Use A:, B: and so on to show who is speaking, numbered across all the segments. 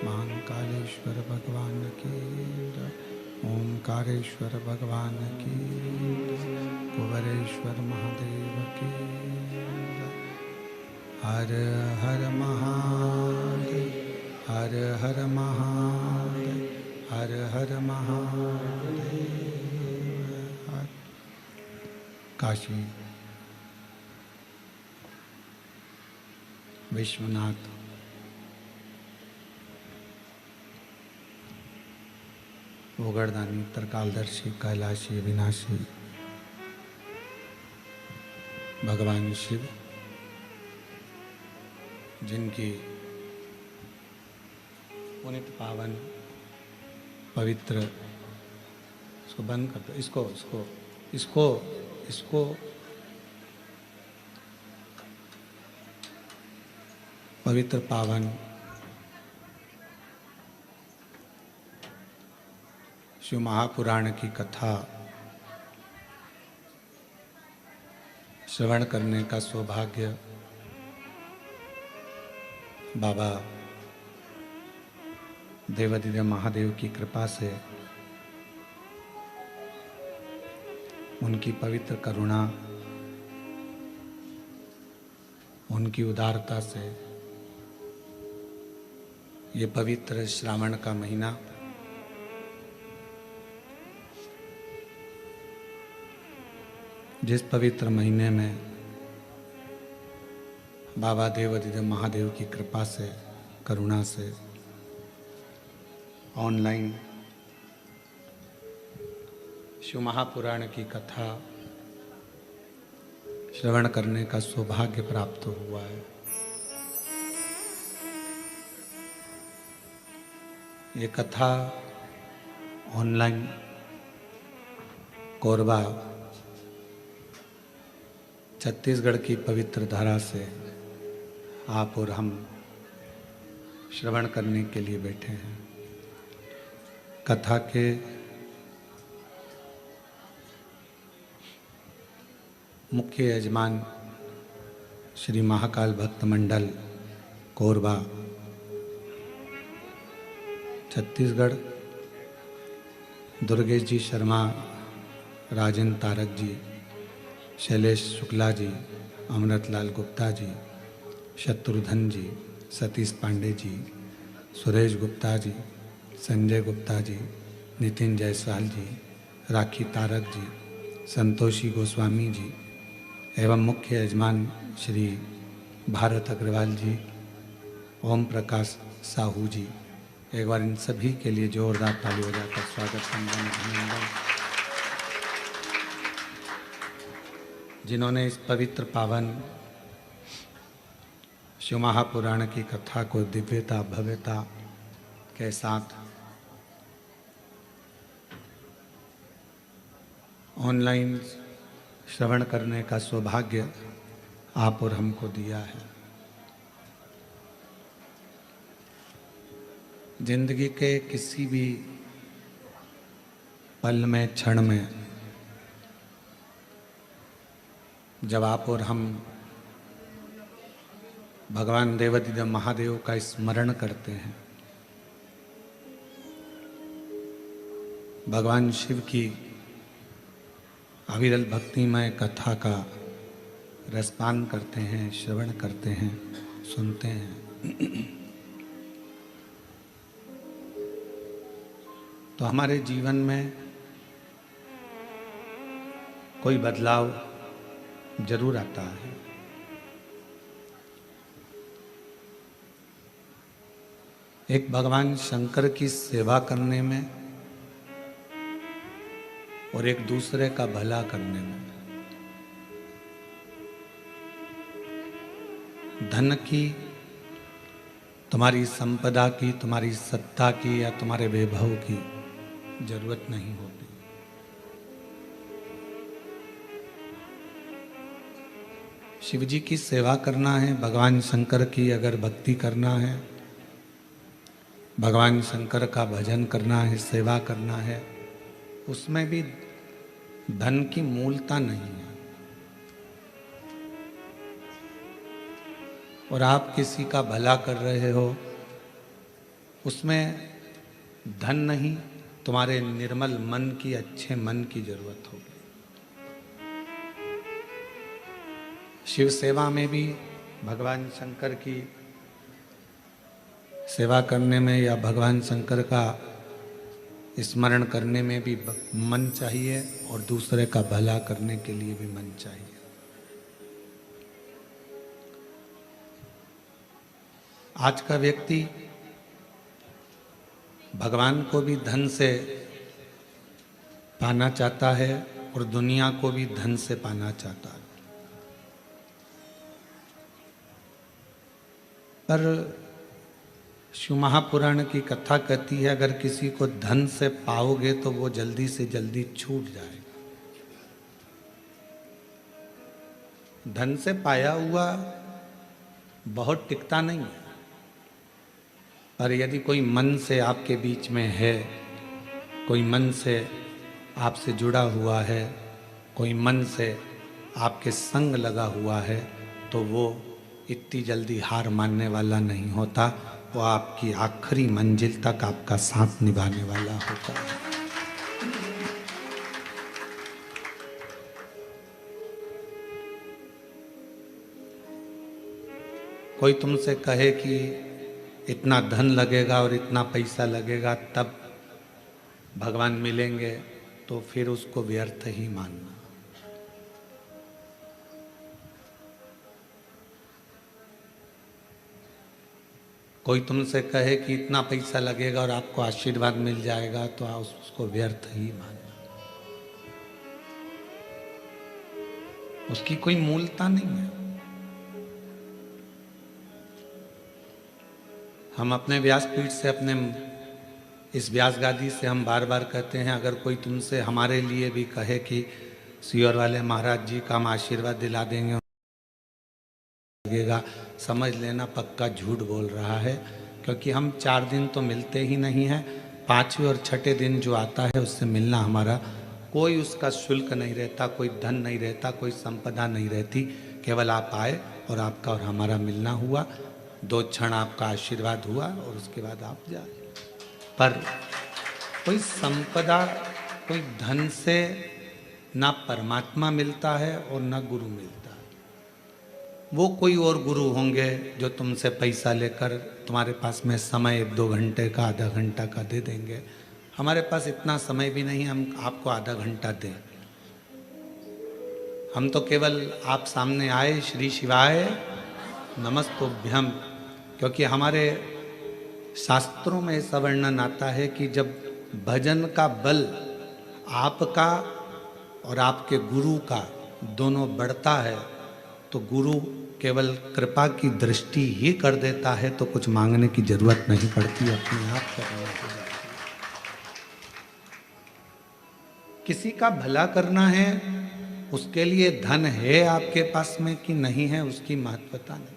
A: महाकालेश्वर भगवान की जय। ओंकारेश्वर भगवान की जय। कुबेरेश्वर महादेव की जय। हर हर महादेव, हर हर महादेव, हर हर महादेव। हर काशी विश्वनाथ ओगरदानी त्रिकालदर्शी कैलाशी अविनाशी भगवान शिव, जिनकी पुनित पावन पवित्र, इसको बंद कर दो, इसको इसको इसको इसको पवित्र पावन शिव महापुराण की कथा श्रवण करने का सौभाग्य बाबा देवादिदेव महादेव की कृपा से, उनकी पवित्र करुणा, उनकी उदारता से ये पवित्र श्रावण का महीना जिस पवित्र महीने में बाबा देवादिदेव महादेव की कृपा से, करुणा से ऑनलाइन शिव महापुराण की कथा श्रवण करने का सौभाग्य प्राप्त हुआ है। ये कथा ऑनलाइन कोरबा छत्तीसगढ़ की पवित्र धारा से आप और हम श्रवण करने के लिए बैठे हैं। कथा के मुख्य यजमान श्री महाकाल भक्त मंडल कोरबा छत्तीसगढ़, दुर्गेश जी शर्मा, राजेंद्र तारक जी, शैलेश शुक्ला जी, अमृतलाल गुप्ता जी, शत्रुघ्न जी, सतीश पांडे जी, सुरेश गुप्ता जी, संजय गुप्ता जी, नितिन जायसवाल जी, राखी तारक जी, संतोषी गोस्वामी जी एवं मुख्य यजमान श्री भारत अग्रवाल जी, ओम प्रकाश साहू जी। एक बार इन सभी के लिए जोरदार ताली बजाकर स्वागत अभिनंदन, जिन्होंने इस पवित्र पावन शिव महापुराण की कथा को दिव्यता भव्यता के साथ ऑनलाइन श्रवण करने का सौभाग्य आप और हमको दिया है। जिंदगी के किसी भी पल में, क्षण में जब आप और हम भगवान देवादिदेव महादेव का स्मरण करते हैं, भगवान शिव की अविरल भक्तिमय कथा का रसपान करते हैं, श्रवण करते हैं, सुनते हैं, तो हमारे जीवन में कोई बदलाव जरूर आता है। एक भगवान शंकर की सेवा करने में और एक दूसरे का भला करने में। धन की, तुम्हारी संपदा की, तुम्हारी सत्ता की या तुम्हारे वैभव की जरूरत नहीं होती। शिव जी की सेवा करना है, भगवान शंकर की अगर भक्ति करना है, भगवान शंकर का भजन करना है, सेवा करना है, उसमें भी धन की मूलता नहीं है। और आप किसी का भला कर रहे हो उसमें धन नहीं, तुम्हारे निर्मल मन की, अच्छे मन की जरूरत होगी। शिव सेवा में भी भगवान शंकर की सेवा करने में या भगवान शंकर का स्मरण करने में भी मन चाहिए और दूसरे का भला करने के लिए भी मन चाहिए। आज का व्यक्ति भगवान को भी धन से पाना चाहता है और दुनिया को भी धन से पाना चाहता है। पर शिव महापुराण की कथा कहती है, अगर किसी को धन से पाओगे तो वो जल्दी से जल्दी छूट जाएगा। धन से पाया हुआ बहुत टिकता नहीं है, पर यदि कोई मन से आपके बीच में है, कोई मन से आपसे जुड़ा हुआ है, कोई मन से आपके संग लगा हुआ है, तो वो इतनी जल्दी हार मानने वाला नहीं होता। वो आपकी आखिरी मंजिल तक आपका साथ निभाने वाला होता है। कोई तुमसे कहे कि इतना धन लगेगा और इतना पैसा लगेगा तब भगवान मिलेंगे, तो फिर उसको व्यर्थ ही मानना। कोई तुमसे कहे कि इतना पैसा लगेगा और आपको आशीर्वाद मिल जाएगा, तो उसको व्यर्थ ही मानना। उसकी कोई मूलता नहीं है। हम अपने व्यासपीठ से, अपने इस व्यास गादी से हम बार बार कहते हैं, अगर कोई तुमसे हमारे लिए भी कहे कि सियोर वाले महाराज जी का हम आशीर्वाद दिला देंगे लगेगा, समझ लेना पक्का झूठ बोल रहा है। क्योंकि हम 4 दिन तो मिलते ही नहीं हैं। 5वें और 6ठे दिन जो आता है उससे मिलना हमारा कोई उसका शुल्क नहीं रहता, कोई धन नहीं रहता, कोई संपदा नहीं रहती। केवल आप आए और आपका और हमारा मिलना हुआ, 2 क्षण आपका आशीर्वाद हुआ और उसके बाद आप जाए। पर कोई संपदा, कोई धन से ना परमात्मा मिलता है और ना गुरु मिलता है। वो कोई और गुरु होंगे जो तुमसे पैसा लेकर तुम्हारे पास में समय 1-2 घंटे का, आधा घंटा का दे देंगे। हमारे पास इतना समय भी नहीं हम आपको आधा घंटा दें। हम तो केवल आप सामने आए, श्री शिवाय नमस्तुभ्यम, क्योंकि हमारे शास्त्रों में ऐसा वर्णन आता है कि जब भजन का बल आपका और आपके गुरु का दोनों बढ़ता है, तो गुरु केवल कृपा की दृष्टि ही कर देता है, तो कुछ मांगने की जरूरत नहीं पड़ती, अपने आप करने की जाती है। किसी का भला करना है, उसके लिए धन है आपके पास में कि नहीं है, उसकी महत्वता नहीं।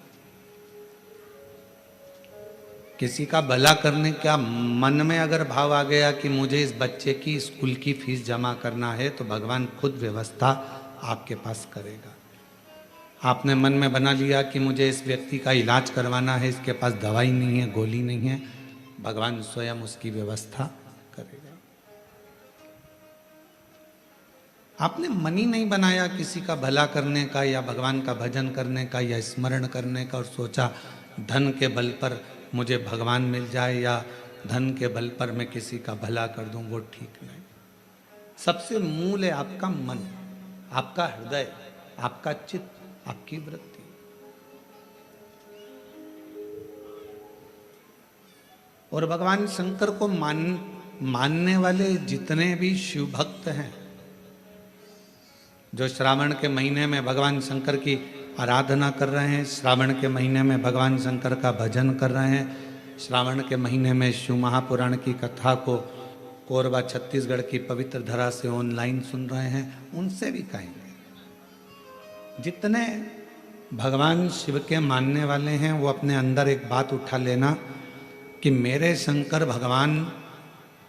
A: किसी का भला करने का मन में अगर भाव आ गया कि मुझे इस बच्चे की स्कूल की फीस जमा करना है, तो भगवान खुद व्यवस्था आपके पास करेगा। आपने मन में बना लिया कि मुझे इस व्यक्ति का इलाज करवाना है, इसके पास दवाई नहीं है, गोली नहीं है, भगवान स्वयं उसकी व्यवस्था करेगा। आपने मन ही नहीं बनाया किसी का भला करने का या भगवान का भजन करने का या स्मरण करने का और सोचा धन के बल पर मुझे भगवान मिल जाए या धन के बल पर मैं किसी का भला कर दूं, वो ठीक नहीं। सबसे मूल है आपका मन, आपका हृदय, आपका चित्त, आपकी वृत्ति। और भगवान शंकर को मानने वाले जितने भी शिव भक्त हैं, जो श्रावण के महीने में भगवान शंकर की आराधना कर रहे हैं, श्रावण के महीने में भगवान शंकर का भजन कर रहे हैं, श्रावण के महीने में शिव महापुराण की कथा को कोरबा छत्तीसगढ़ की पवित्र धरा से ऑनलाइन सुन रहे हैं, उनसे भी कहेंगे, जितने भगवान शिव के मानने वाले हैं वो अपने अंदर एक बात उठा लेना कि मेरे शंकर भगवान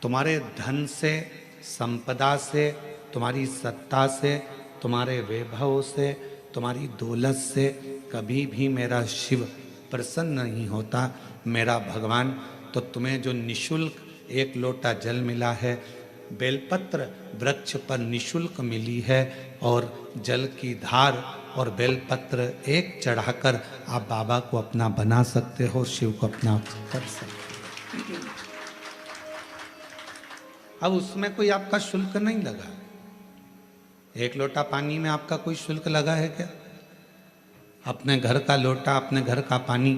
A: तुम्हारे धन से, संपदा से, तुम्हारी सत्ता से, तुम्हारे वैभव से, तुम्हारी दौलत से कभी भी मेरा शिव प्रसन्न नहीं होता। मेरा भगवान तो तुम्हें जो निशुल्क 1 लोटा जल मिला है, बेलपत्र वृक्ष पर निशुल्क मिली है, और जल की धार और बेलपत्र एक चढ़ाकर आप बाबा को अपना बना सकते हो, शिव को अपना कर सकते हो। अब उसमें कोई आपका शुल्क नहीं लगा। 1 लोटा पानी में आपका कोई शुल्क लगा है क्या? अपने घर का लोटा, अपने घर का पानी।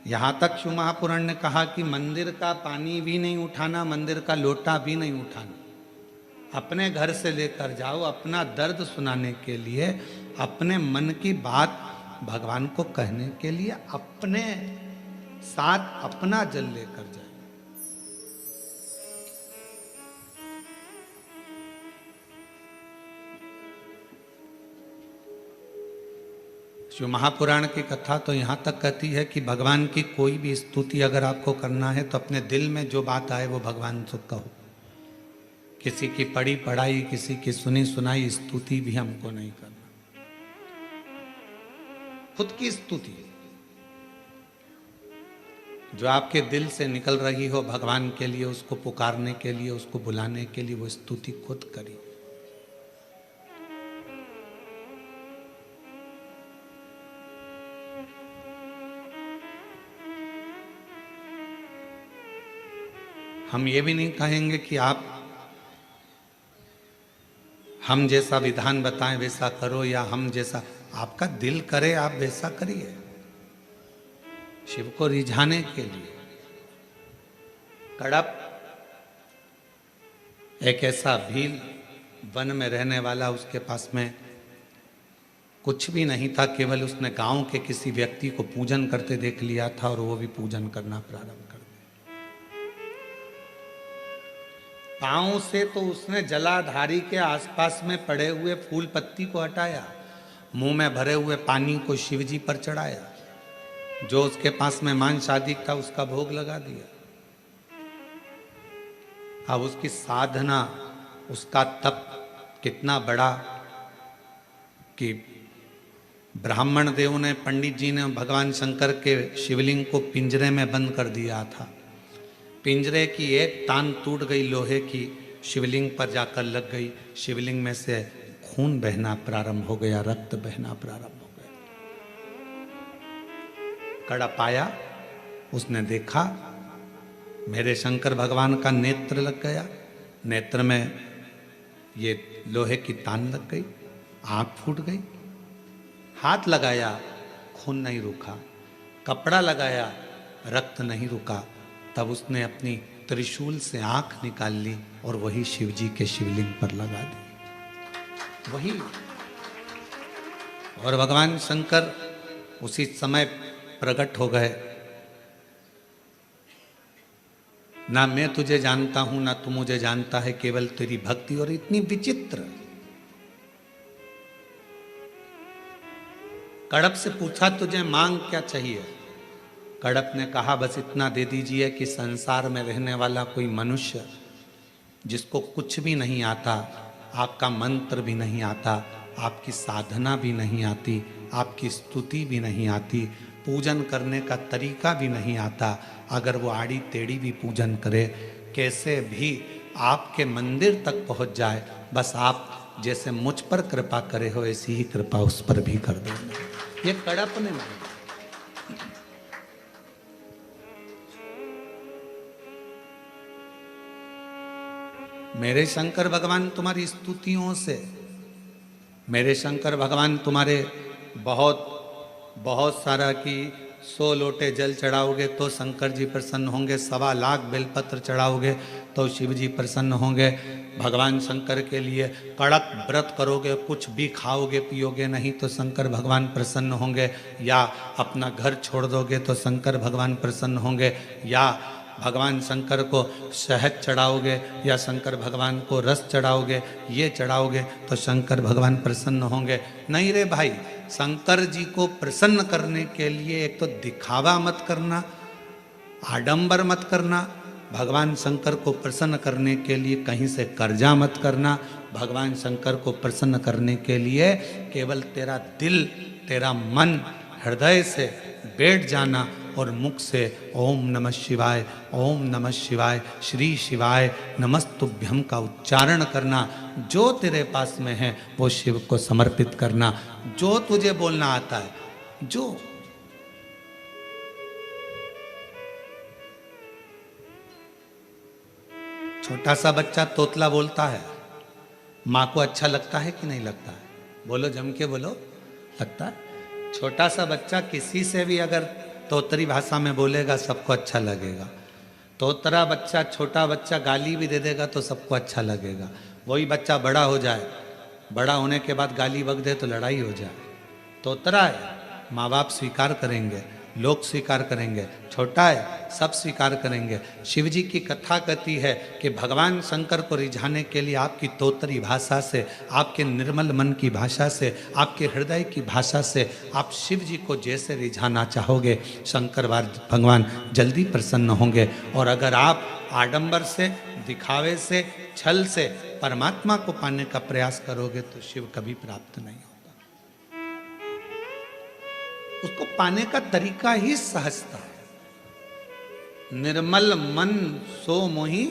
A: यहाँ तक शिव महापुराण ने कहा कि मंदिर का पानी भी नहीं उठाना, मंदिर का लोटा भी नहीं उठाना। अपने घर से लेकर जाओ, अपना दर्द सुनाने के लिए, अपने मन की बात भगवान को कहने के लिए अपने साथ अपना जल लेकर जाओ। जो महापुराण की कथा तो यहाँ तक कहती है कि भगवान की कोई भी स्तुति अगर आपको करना है तो अपने दिल में जो बात आए वो भगवान से कहो। किसी की पढ़ी पढ़ाई, किसी की सुनी सुनाई स्तुति भी हमको नहीं करना। खुद की स्तुति जो आपके दिल से निकल रही हो भगवान के लिए, उसको पुकारने के लिए, उसको बुलाने के लिए, वो स्तुति खुद करिए। हम ये भी नहीं कहेंगे कि आप हम जैसा विधान बताएं वैसा करो, या हम जैसा आपका दिल करे आप वैसा करिए। शिव को रिझाने के लिए कड़प एक ऐसा भील वन में रहने वाला, उसके पास में कुछ भी नहीं था, केवल उसने गांव के किसी व्यक्ति को पूजन करते देख लिया था और वो भी पूजन करना प्रारंभ कर दिया। पांव से तो उसने जलाधारी के आसपास में पड़े हुए फूल पत्ती को हटाया, मुंह में भरे हुए पानी को शिवजी पर चढ़ाया, जो उसके पास में मांस आदि था उसका भोग लगा दिया। अब उसकी साधना, उसका तप कितना बड़ा कि ब्राह्मण देव ने, पंडित जी ने भगवान शंकर के शिवलिंग को पिंजरे में बंद कर दिया था। पिंजरे की एक तान टूट गई लोहे की, शिवलिंग पर जाकर लग गई। शिवलिंग में से खून बहना प्रारंभ हो गया, रक्त बहना प्रारंभ हो गया। कड़ा पाया, उसने देखा मेरे शंकर भगवान का नेत्र लग गया, नेत्र में ये लोहे की तान लग गई, आंख फूट गई। हाथ लगाया, खून नहीं रुका, कपड़ा लगाया, रक्त नहीं रुका। तब उसने अपनी त्रिशूल से आंख निकाल ली और वही शिवजी के शिवलिंग पर लगा दी, वही। और भगवान शंकर उसी समय प्रकट हो गए। ना मैं तुझे जानता हूं, ना तू मुझे जानता है, केवल तेरी भक्ति। और इतनी विचित्र। कड़प से पूछा तुझे मांग क्या चाहिए? कड़प ने कहा बस इतना दे दीजिए कि संसार में रहने वाला कोई मनुष्य जिसको कुछ भी नहीं आता, आपका मंत्र भी नहीं आता, आपकी साधना भी नहीं आती, आपकी स्तुति भी नहीं आती, पूजन करने का तरीका भी नहीं आता, अगर वो आड़ी टेढ़ी भी पूजन करे, कैसे भी आपके मंदिर तक पहुंच जाए, बस आप जैसे मुझ पर कृपा करे हो ऐसी ही कृपा उस पर भी कर देना। ये कड़प ने मांगा। मेरे शंकर भगवान तुम्हारी स्तुतियों से, मेरे शंकर भगवान तुम्हारे बहुत सारा कि 100 लोटे जल चढ़ाओगे तो शंकर जी प्रसन्न होंगे, 1.25 लाख बेलपत्र चढ़ाओगे तो शिव जी प्रसन्न होंगे। भगवान शंकर के लिए कड़क व्रत करोगे, कुछ भी खाओगे पियोगे नहीं तो शंकर भगवान प्रसन्न होंगे, या अपना घर छोड़ दोगे तो शंकर भगवान प्रसन्न होंगे, या भगवान शंकर को शहद चढ़ाओगे या शंकर भगवान को रस चढ़ाओगे, ये चढ़ाओगे तो शंकर भगवान प्रसन्न होंगे। नहीं रे भाई, शंकर जी को प्रसन्न करने के लिए एक तो दिखावा मत करना, आडंबर मत करना। भगवान शंकर को प्रसन्न करने के लिए कहीं से कर्जा मत करना। भगवान शंकर को प्रसन्न करने के लिए केवल तेरा दिल, तेरा मन हृदय से बैठ जाना और मुख से ओम नमः शिवाय, ओम नमः शिवाय, श्री शिवाय नमस्तुभ्यम का उच्चारण करना। जो तेरे पास में है वो शिव को समर्पित करना, जो तुझे बोलना आता है। जो छोटा सा बच्चा तोतला बोलता है, माँ को अच्छा लगता है कि नहीं लगता है? बोलो, जम के बोलो, लगता है। छोटा सा बच्चा किसी से भी अगर तोतरी भाषा में बोलेगा सबको अच्छा लगेगा। तोतरा बच्चा, छोटा बच्चा गाली भी दे देगा तो सबको अच्छा लगेगा। वही बच्चा बड़ा हो जाए, बड़ा होने के बाद गाली बक दे तो लड़ाई हो जाए। तोतरा है, माँ बाप स्वीकार करेंगे, लोग स्वीकार करेंगे। छोटा है, सब स्वीकार करेंगे। शिव जी की कथा कहती है कि भगवान शंकर को रिझाने के लिए आपकी तोतरी भाषा से, आपके निर्मल मन की भाषा से, आपके हृदय की भाषा से आप शिव जी को जैसे रिझाना चाहोगे, शंकर भगवान जल्दी प्रसन्न होंगे। और अगर आप आडंबर से, दिखावे से, छल से परमात्मा को पाने का प्रयास करोगे तो शिव कभी प्राप्त नहीं होगा। उसको पाने का तरीका ही सहजता है। निर्मल मन सो मोहि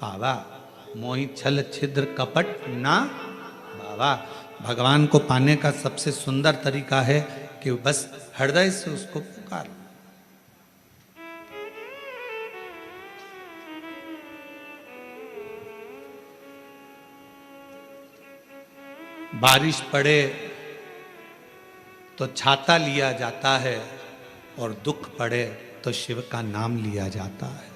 A: पावा, मोहि छल छिद्र कपट ना बावा। भगवान को पाने का सबसे सुंदर तरीका है कि बस हृदय से उसको पुकार। बारिश पड़े तो छाता लिया जाता है, और दुख पड़े तो शिव का नाम लिया जाता है।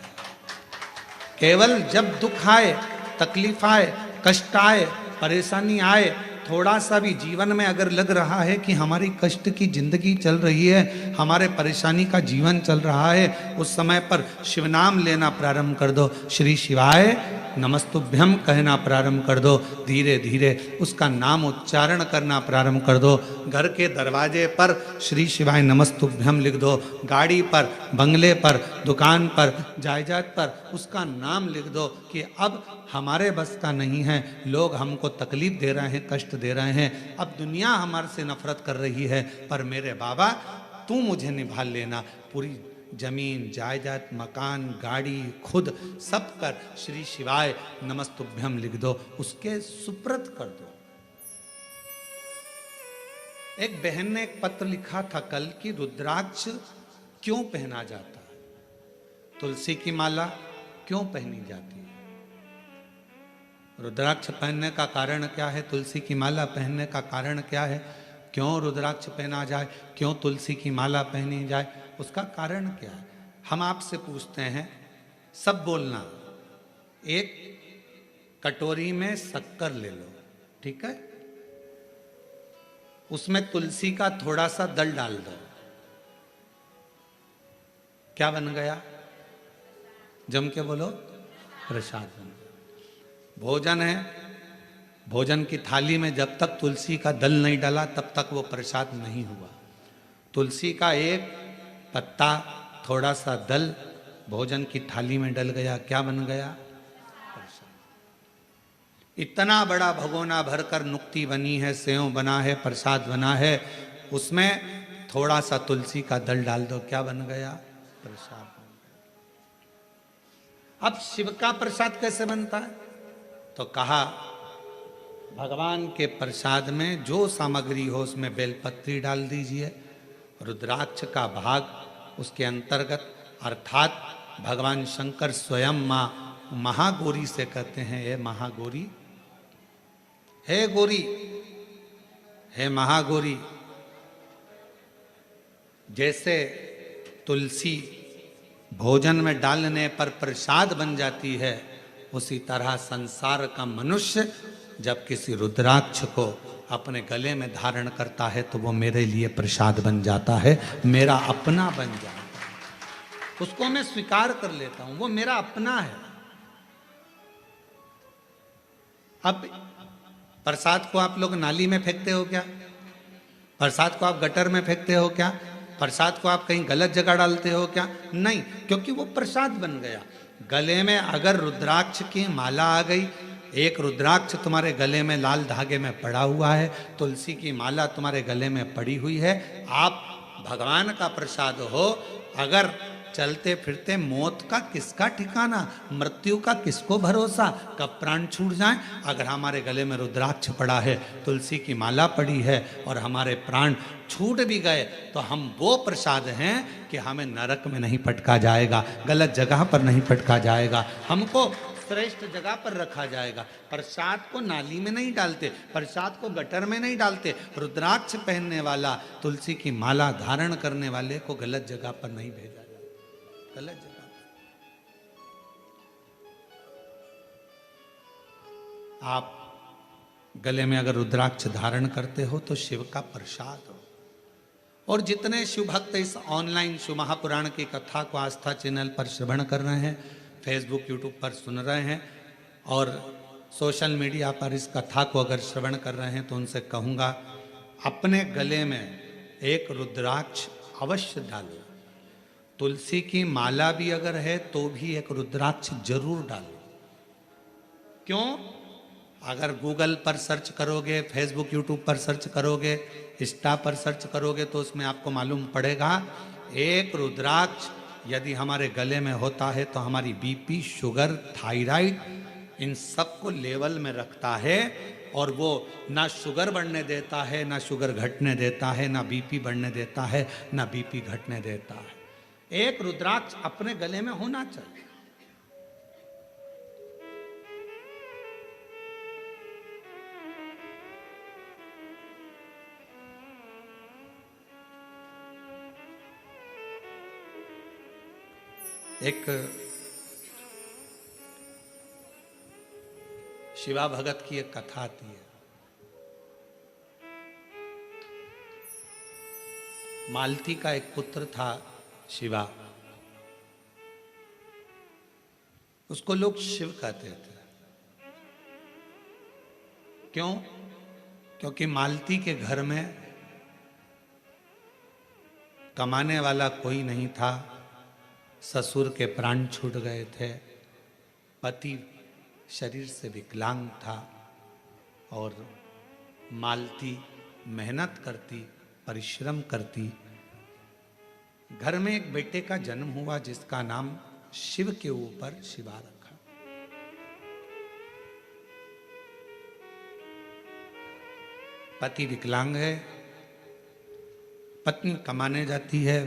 A: केवल जब दुख आए, तकलीफ आए, कष्ट आए, परेशानी आए, थोड़ा सा भी जीवन में अगर लग रहा है कि हमारी कष्ट की जिंदगी चल रही है, हमारे परेशानी का जीवन चल रहा है, उस समय पर शिव नाम लेना प्रारंभ कर दो। श्री शिवाय नमस्तुभ्यम कहना प्रारंभ कर दो। धीरे धीरे उसका नाम उच्चारण करना प्रारंभ कर दो। घर के दरवाजे पर श्री शिवाय नमस्तुभ्यम लिख दो। गाड़ी पर, बंगले पर, दुकान पर, जायदाद पर उसका नाम लिख दो कि अब हमारे बस का नहीं है, लोग हमको तकलीफ दे रहे हैं, कष्ट दे रहे हैं, अब दुनिया हमारे से नफरत कर रही है, पर मेरे बाबा तू मुझे निभा लेना। पूरी जमीन, जायदाद, मकान, गाड़ी, खुद सब कर श्री शिवाय नमस्तुभ्यम लिख दो, उसके सुप्रत कर दो। एक बहन ने एक पत्र लिखा था कल कि रुद्राक्ष क्यों पहना जाता है, तुलसी की माला क्यों पहनी जाती है। रुद्राक्ष पहनने का कारण क्या है, तुलसी की माला पहनने का कारण क्या है, क्यों रुद्राक्ष पहना जाए, क्यों तुलसी की माला पहनी जाए, उसका कारण क्या है। हम आपसे पूछते हैं, सब बोलना। एक कटोरी में शक्कर ले लो, ठीक है, उसमें तुलसी का थोड़ा सा दल डाल दो, क्या बन गया? जम के बोलो, प्रसाद बन गया। भोजन है, भोजन की थाली में जब तक तुलसी का दल नहीं डाला तब तक वो प्रसाद नहीं हुआ। तुलसी का एक पत्ता, थोड़ा सा दल भोजन की थाली में डल गया, क्या बन गया? प्रसाद। इतना बड़ा भगोना भरकर नुक्ति बनी है, सेव बना है, प्रसाद बना है, उसमें थोड़ा सा तुलसी का दल डाल दो, क्या बन गया? प्रसाद। अब शिव का प्रसाद कैसे बनता है? तो कहा भगवान के प्रसाद में जो सामग्री हो उसमें बेलपत्री डाल दीजिए, रुद्राक्ष का भाग उसके अंतर्गत, अर्थात भगवान शंकर स्वयं माँ महागौरी से कहते हैं, हे महागौरी, हे गौरी, हे महागौरी। जैसे तुलसी भोजन में डालने पर प्रसाद बन जाती है, उसी तरह संसार का मनुष्य जब किसी रुद्राक्ष को अपने गले में धारण करता है तो वो मेरे लिए प्रसाद बन जाता है, मेरा अपना बन जाता है। उसको मैं स्वीकार कर लेता हूं, वो मेरा अपना है। अब प्रसाद को आप लोग नाली में फेंकते हो क्या? प्रसाद को आप गटर में फेंकते हो क्या? प्रसाद को आप कहीं गलत जगह डालते हो क्या? नहीं, क्योंकि वो प्रसाद बन गया। गले में अगर रुद्राक्ष की माला आ गई, एक रुद्राक्ष तुम्हारे गले में लाल धागे में पड़ा हुआ है, तुलसी की माला तुम्हारे गले में पड़ी हुई है, आप भगवान का प्रसाद हो, अगर चलते फिरते मौत का किसका ठिकाना, मृत्यु का किसको भरोसा, कब प्राण छूट जाए। अगर हमारे गले में रुद्राक्ष पड़ा है, तुलसी की माला पड़ी है और हमारे प्राण छूट भी गए तो हम वो प्रसाद हैं कि हमें नरक में नहीं पटका जाएगा, गलत जगह पर नहीं पटका जाएगा, हमको श्रेष्ठ जगह पर रखा जाएगा। प्रसाद को नाली में नहीं डालते, प्रसाद को गटर में नहीं डालते। रुद्राक्ष पहनने वाला, तुलसी की माला धारण करने वाले को गलत जगह पर नहीं भेजा जाता, गलत जगह पर। आप गले में अगर रुद्राक्ष धारण करते हो तो शिव का प्रसाद हो। और जितने शिव भक्त इस ऑनलाइन शिव महापुराण की कथा को आस्था चैनल पर श्रवण कर रहे हैं, फेसबुक यूट्यूब पर सुन रहे हैं और सोशल मीडिया पर इस कथा को अगर श्रवण कर रहे हैं, तो उनसे कहूँगा अपने गले में एक रुद्राक्ष अवश्य डालो। तुलसी की माला भी अगर है तो भी एक रुद्राक्ष जरूर डालो। क्यों? अगर गूगल पर सर्च करोगे, फेसबुक यूट्यूब पर सर्च करोगे, इंस्टा पर सर्च करोगे तो उसमें आपको मालूम पड़ेगा एक रुद्राक्ष यदि हमारे गले में होता है तो हमारी बीपी, शुगर, थायराइड इन सब को लेवल में रखता है और वो ना शुगर बढ़ने देता है, ना शुगर घटने देता है, ना बीपी बढ़ने देता है, ना बीपी घटने देता है। एक रुद्राक्ष अपने गले में होना चाहिए। एक शिवा भगत की एक कथा आती है। मालती का एक पुत्र था शिवा, उसको लोग शिव कहते थे। क्यों? क्योंकि मालती के घर में कमाने वाला कोई नहीं था, ससुर के प्राण छूट गए थे, पति शरीर से विकलांग था और मालती मेहनत करती, परिश्रम करती। घर में एक बेटे का जन्म हुआ जिसका नाम शिव के ऊपर शिवा रखा। पति विकलांग है, पत्नी कमाने जाती है,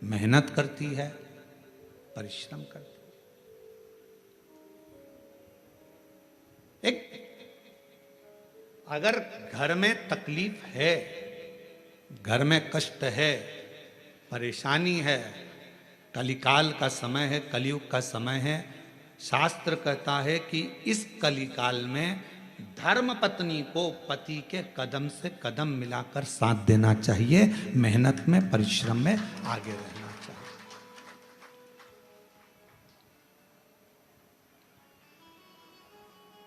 A: मेहनत करती है, परिश्रम करती। एक अगर घर में तकलीफ है, घर में कष्ट है, परेशानी है, कलिकाल का समय है, कलयुग का समय है, शास्त्र कहता है कि इस कलिकाल में धर्म पत्नी को पति के कदम से कदम मिलाकर साथ देना चाहिए, मेहनत में, परिश्रम में आगे रहना चाहिए।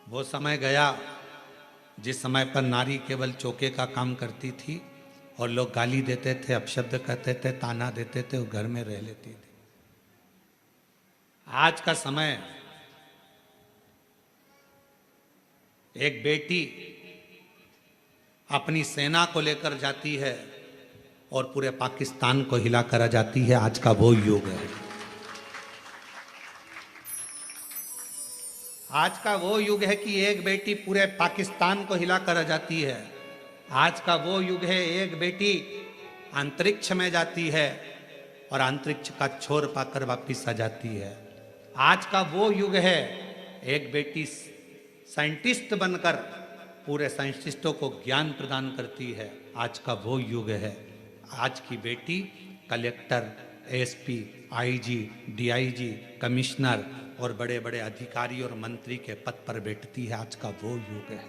A: वो समय गया जिस समय पर नारी केवल चौके का काम करती थी और लोग गाली देते थे, अपशब्द कहते थे, ताना देते थे, वो घर में रह लेती थी। आज का समय एक बेटी अपनी सेना को लेकर जाती है और पूरे पाकिस्तान को हिलाकर आ जाती है। आज का वो युग है। आज का वो युग है कि एक बेटी पूरे पाकिस्तान को हिलाकर आ जाती है। आज का वो युग है एक बेटी अंतरिक्ष में जाती है और अंतरिक्ष का छोर पाकर वापिस आ जाती है। आज का वो युग है एक बेटी साइंटिस्ट बनकर पूरे साइंटिस्टों को ज्ञान प्रदान करती है। आज का वो युग है। आज की बेटी collector, SP, IG, DIG, commissioner और बड़े बड़े अधिकारी और मंत्री के पद पर बैठती है। आज का वो युग है।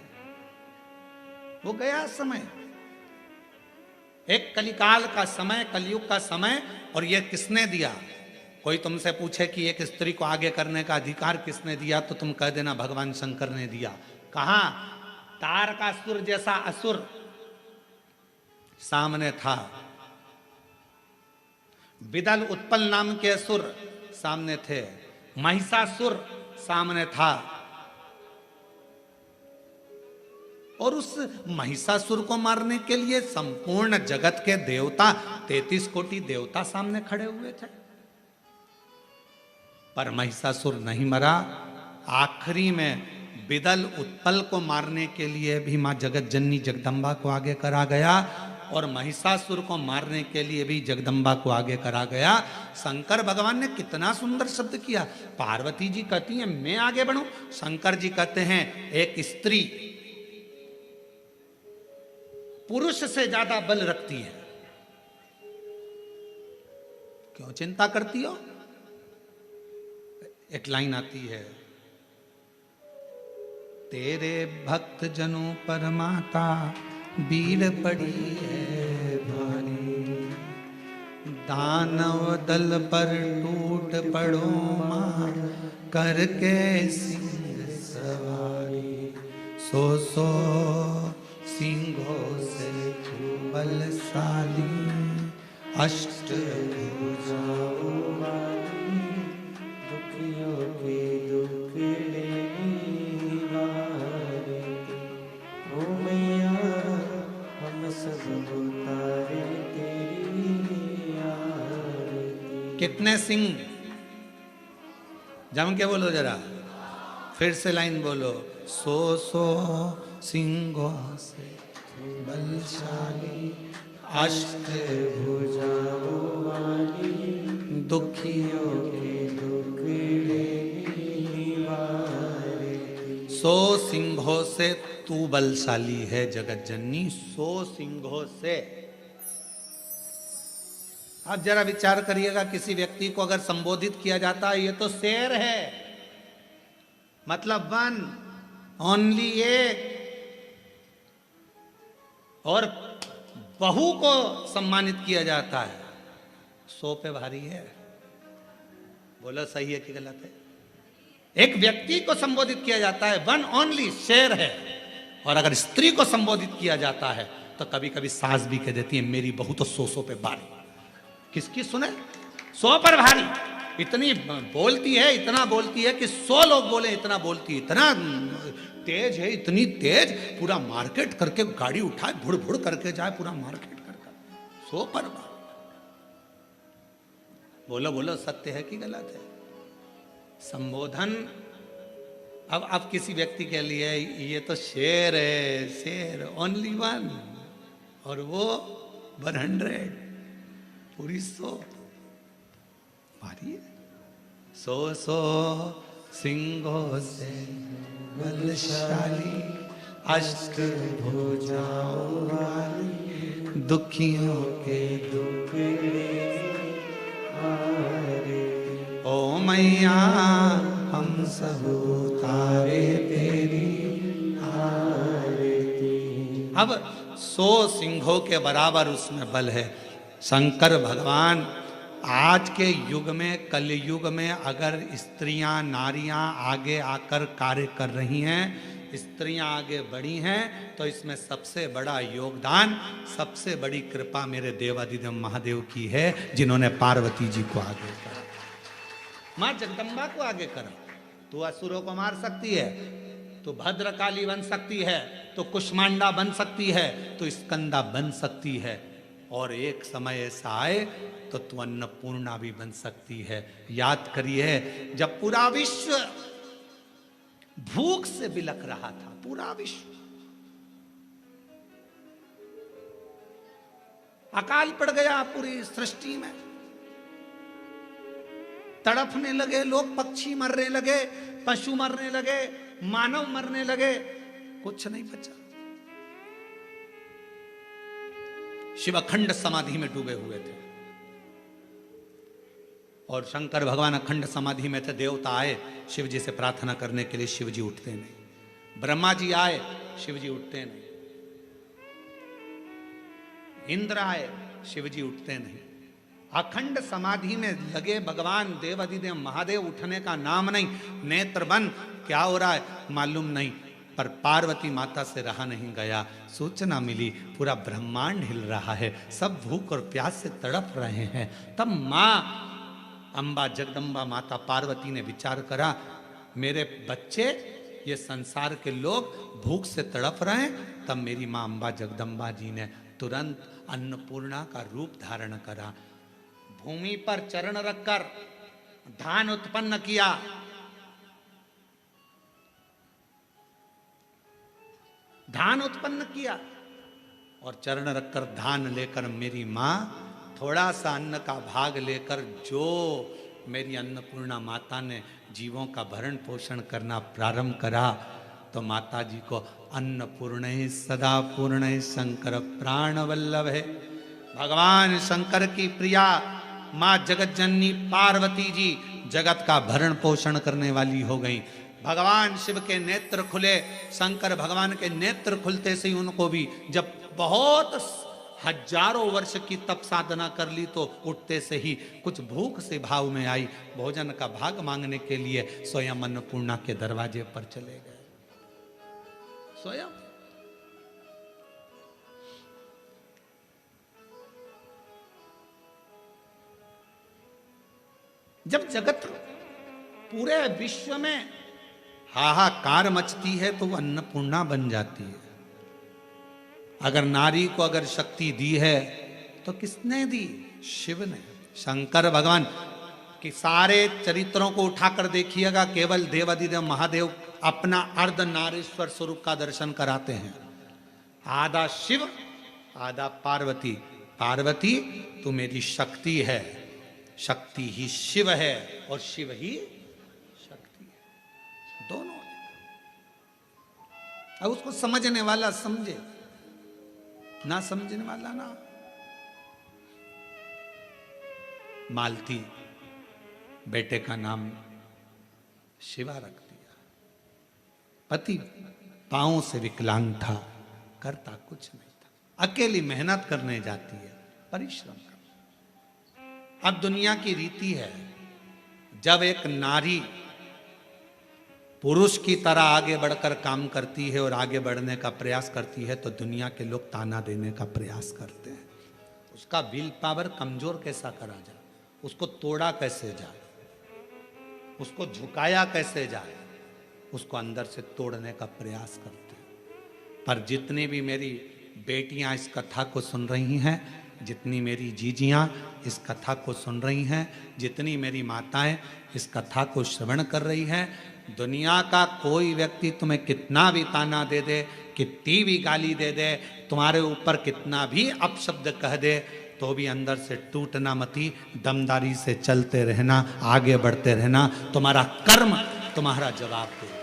A: वो गया समय, एक कलिकाल का समय, कलयुग का समय। और ये किसने दिया? कोई तुमसे पूछे कि एक स्त्री को आगे करने का अधिकार किसने दिया, तो तुम कह देना भगवान शंकर ने दिया। कहां? तारकासुर जैसा असुर सामने था, विदल उत्पल नाम के असुर सामने थे, महिषासुर सामने था,
B: और उस महिषासुर को मारने के लिए संपूर्ण जगत के देवता 33 कोटि देवता सामने खड़े हुए थे, पर महिषासुर नहीं मरा। आखिरी में बिदल उत्पल को मारने के लिए भी मां जगत जननी जगदम्बा को आगे करा गया, और महिषासुर को मारने के लिए भी जगदम्बा को आगे करा गया। शंकर भगवान ने कितना सुंदर शब्द किया। पार्वती जी कहती हैं मैं आगे बढ़ूं, शंकर जी कहते हैं एक स्त्री पुरुष से ज्यादा बल रखती है, क्यों चिंता करती हो। एक लाइन आती है, तेरे भक्त जनों पर माता वीर पड़ी है भारी, दानव दल पर टूट पड़ो मां करके सिंह सवारी, सो सिंहों से बलशाली, अष्ट भुजाओं वाली, दुखियों के दुख लेने वाली, ओ मैया हम सब उतारे तेरी आरती। कितने सिंह, जम के बोलो जरा, फिर से लाइन बोलो, सो सिंहों से बलशाली, अष्ट भुजाओं वाली, दुखियों के दुख लेने वाली। 100 सिंहों से तू बलशाली है जगत जननी, 100 सिंहों से। आप जरा विचार करिएगा, किसी व्यक्ति को अगर संबोधित किया जाता है ये तो शेर है, मतलब वन ओनली एक, और बहू को सम्मानित किया जाता है 100 पे भारी है। बोलो सही है कि गलत है। एक व्यक्ति को संबोधित किया जाता है वन ओनली, शेर है, और अगर स्त्री को संबोधित किया जाता है तो कभी कभी सास भी कह देती है मेरी बहू तो 100 पे भारी। किसकी सुने, 100 पर भारी। इतनी बोलती है, इतना बोलती है कि 100 लोग बोले इतना बोलती है, इतना तेज है, इतनी तेज, पूरा मार्केट करके गाड़ी उठाए भुड़ भुड़ करके जाए, पूरा मार्केट करके 100 पर भारी। बोलो बोलो सत्य है कि गलत है। संबोधन, अब किसी व्यक्ति के लिए ये तो शेर है, शेर ओनली वन, और वो 100, पूरी 100 भारी है। 100 सिंहों से बलशाली, अष्ट भुजाओं वाली, दुखियों के दुख हारे, ओ मैया हम सब उतारे तेरी आरती। अब 100 सिंहों के बराबर उसमें बल है। शंकर भगवान आज के युग में, कलयुग में अगर स्त्रियां नारियां आगे आकर कार्य कर रही हैं, स्त्रियां आगे बढ़ी हैं, तो इसमें सबसे बड़ा योगदान, सबसे बड़ी कृपा मेरे देवादिदेव महादेव की है, जिन्होंने पार्वती जी को आगे करा, मां जगदम्बा को आगे करा। तू असुरों को मार सकती है, तो भद्रकाली बन सकती है, तो कुष्मांडा बन सकती है, तो स्कंदा बन सकती है, और एक समय ऐसा आए तो तू अन्नपूर्णा भी बन सकती है। याद करिए जब पूरा विश्व भूख से बिलख रहा था, पूरा विश्व, अकाल पड़ गया पूरी सृष्टि में, तड़पने लगे लोग, पक्षी मरने लगे, पशु मरने लगे, मानव मरने लगे, कुछ नहीं बचा। शिव अखंड समाधि में डूबे हुए थे, और शंकर भगवान अखंड समाधि में थे। देवता आए शिव जी से प्रार्थना करने के लिए, शिव जी उठते नहीं। ब्रह्मा जी आए, शिव जी उठते नहीं। इंद्र आए, शिव जी उठते नहीं। अखंड समाधि में लगे भगवान देवादिदेव महादेव, उठने का नाम नहीं, नेत्र बंद, क्या हो रहा है मालूम नहीं, पर पार्वती माता से रहा नहीं गया। सूचना मिली पूरा ब्रह्मांड हिल रहा है, सब भूख और प्यास से तड़प रहे हैं। तब मां अम्बा जगदम्बा माता पार्वती ने विचार करा, मेरे बच्चे ये संसार के लोग भूख से तड़प रहे हैं, तब मेरी मां अम्बा जगदम्बा जी ने तुरंत अन्नपूर्णा का रूप धारण करा। भूमि पर चरण रखकर धान उत्पन्न किया। धान उत्पन्न किया और चरण रखकर धान लेकर मेरी मां थोड़ा सा अन्न का भाग लेकर, जो मेरी अन्नपूर्णा माता ने जीवों का भरण पोषण करना प्रारंभ करा, तो माता जी को अन्नपूर्ण सदा पूर्ण शंकर प्राण वल्लभ है। भगवान शंकर की प्रिया माँ जगत जननी पार्वती जी जगत का भरण पोषण करने वाली हो गई। भगवान शिव के नेत्र खुले, शंकर भगवान के नेत्र खुलते से ही उनको भी, जब बहुत हजारों वर्ष की तप साधना कर ली, तो उठते से ही कुछ भूख से भाव में आई, भोजन का भाग मांगने के लिए स्वयं अन्नपूर्णा के दरवाजे पर चले गए। स्वयं जब जगत पूरे विश्व में हाहाकार मचती है तो वो अन्नपूर्णा बन जाती है। अगर नारी को अगर शक्ति दी है तो किसने दी? शिव ने। शंकर भगवान के सारे चरित्रों को उठाकर देखिएगा, केवल देवाधिदेव महादेव अपना अर्ध नारीश्वर स्वरूप का दर्शन कराते हैं। आधा शिव आधा पार्वती। पार्वती तू मेरी शक्ति है, शक्ति ही शिव है और शिव ही शक्ति है, दोनों। अब उसको समझने वाला समझे, ना समझने वाला ना। मालती बेटे का नाम शिवा रख दिया। पति पांव से विकलांग था, करता कुछ नहीं था, अकेली मेहनत करने जाती है, परिश्रम कर। अब दुनिया की रीति है, जब एक नारी पुरुष की तरह आगे बढ़कर काम करती है और आगे बढ़ने का प्रयास करती है, तो दुनिया के लोग ताना देने का प्रयास करते हैं। उसका विल पावर कमजोर कैसा करा जाए, उसको तोड़ा कैसे जाए, उसको झुकाया कैसे जाए, उसको अंदर से तोड़ने का प्रयास करते हैं। पर जितनी भी मेरी बेटियां इस कथा को सुन रही हैं, जितनी मेरी जीजियां इस कथा को सुन रही हैं, जितनी मेरी माताएं इस कथा को श्रवण कर रही हैं, दुनिया का कोई व्यक्ति तुम्हें कितना भी ताना दे दे, कितनी भी गाली दे दे, तुम्हारे ऊपर कितना भी अपशब्द कह दे, तो भी अंदर से टूटना मती, दमदारी से चलते रहना, आगे बढ़ते रहना। तुम्हारा कर्म तुम्हारा जवाब देगा,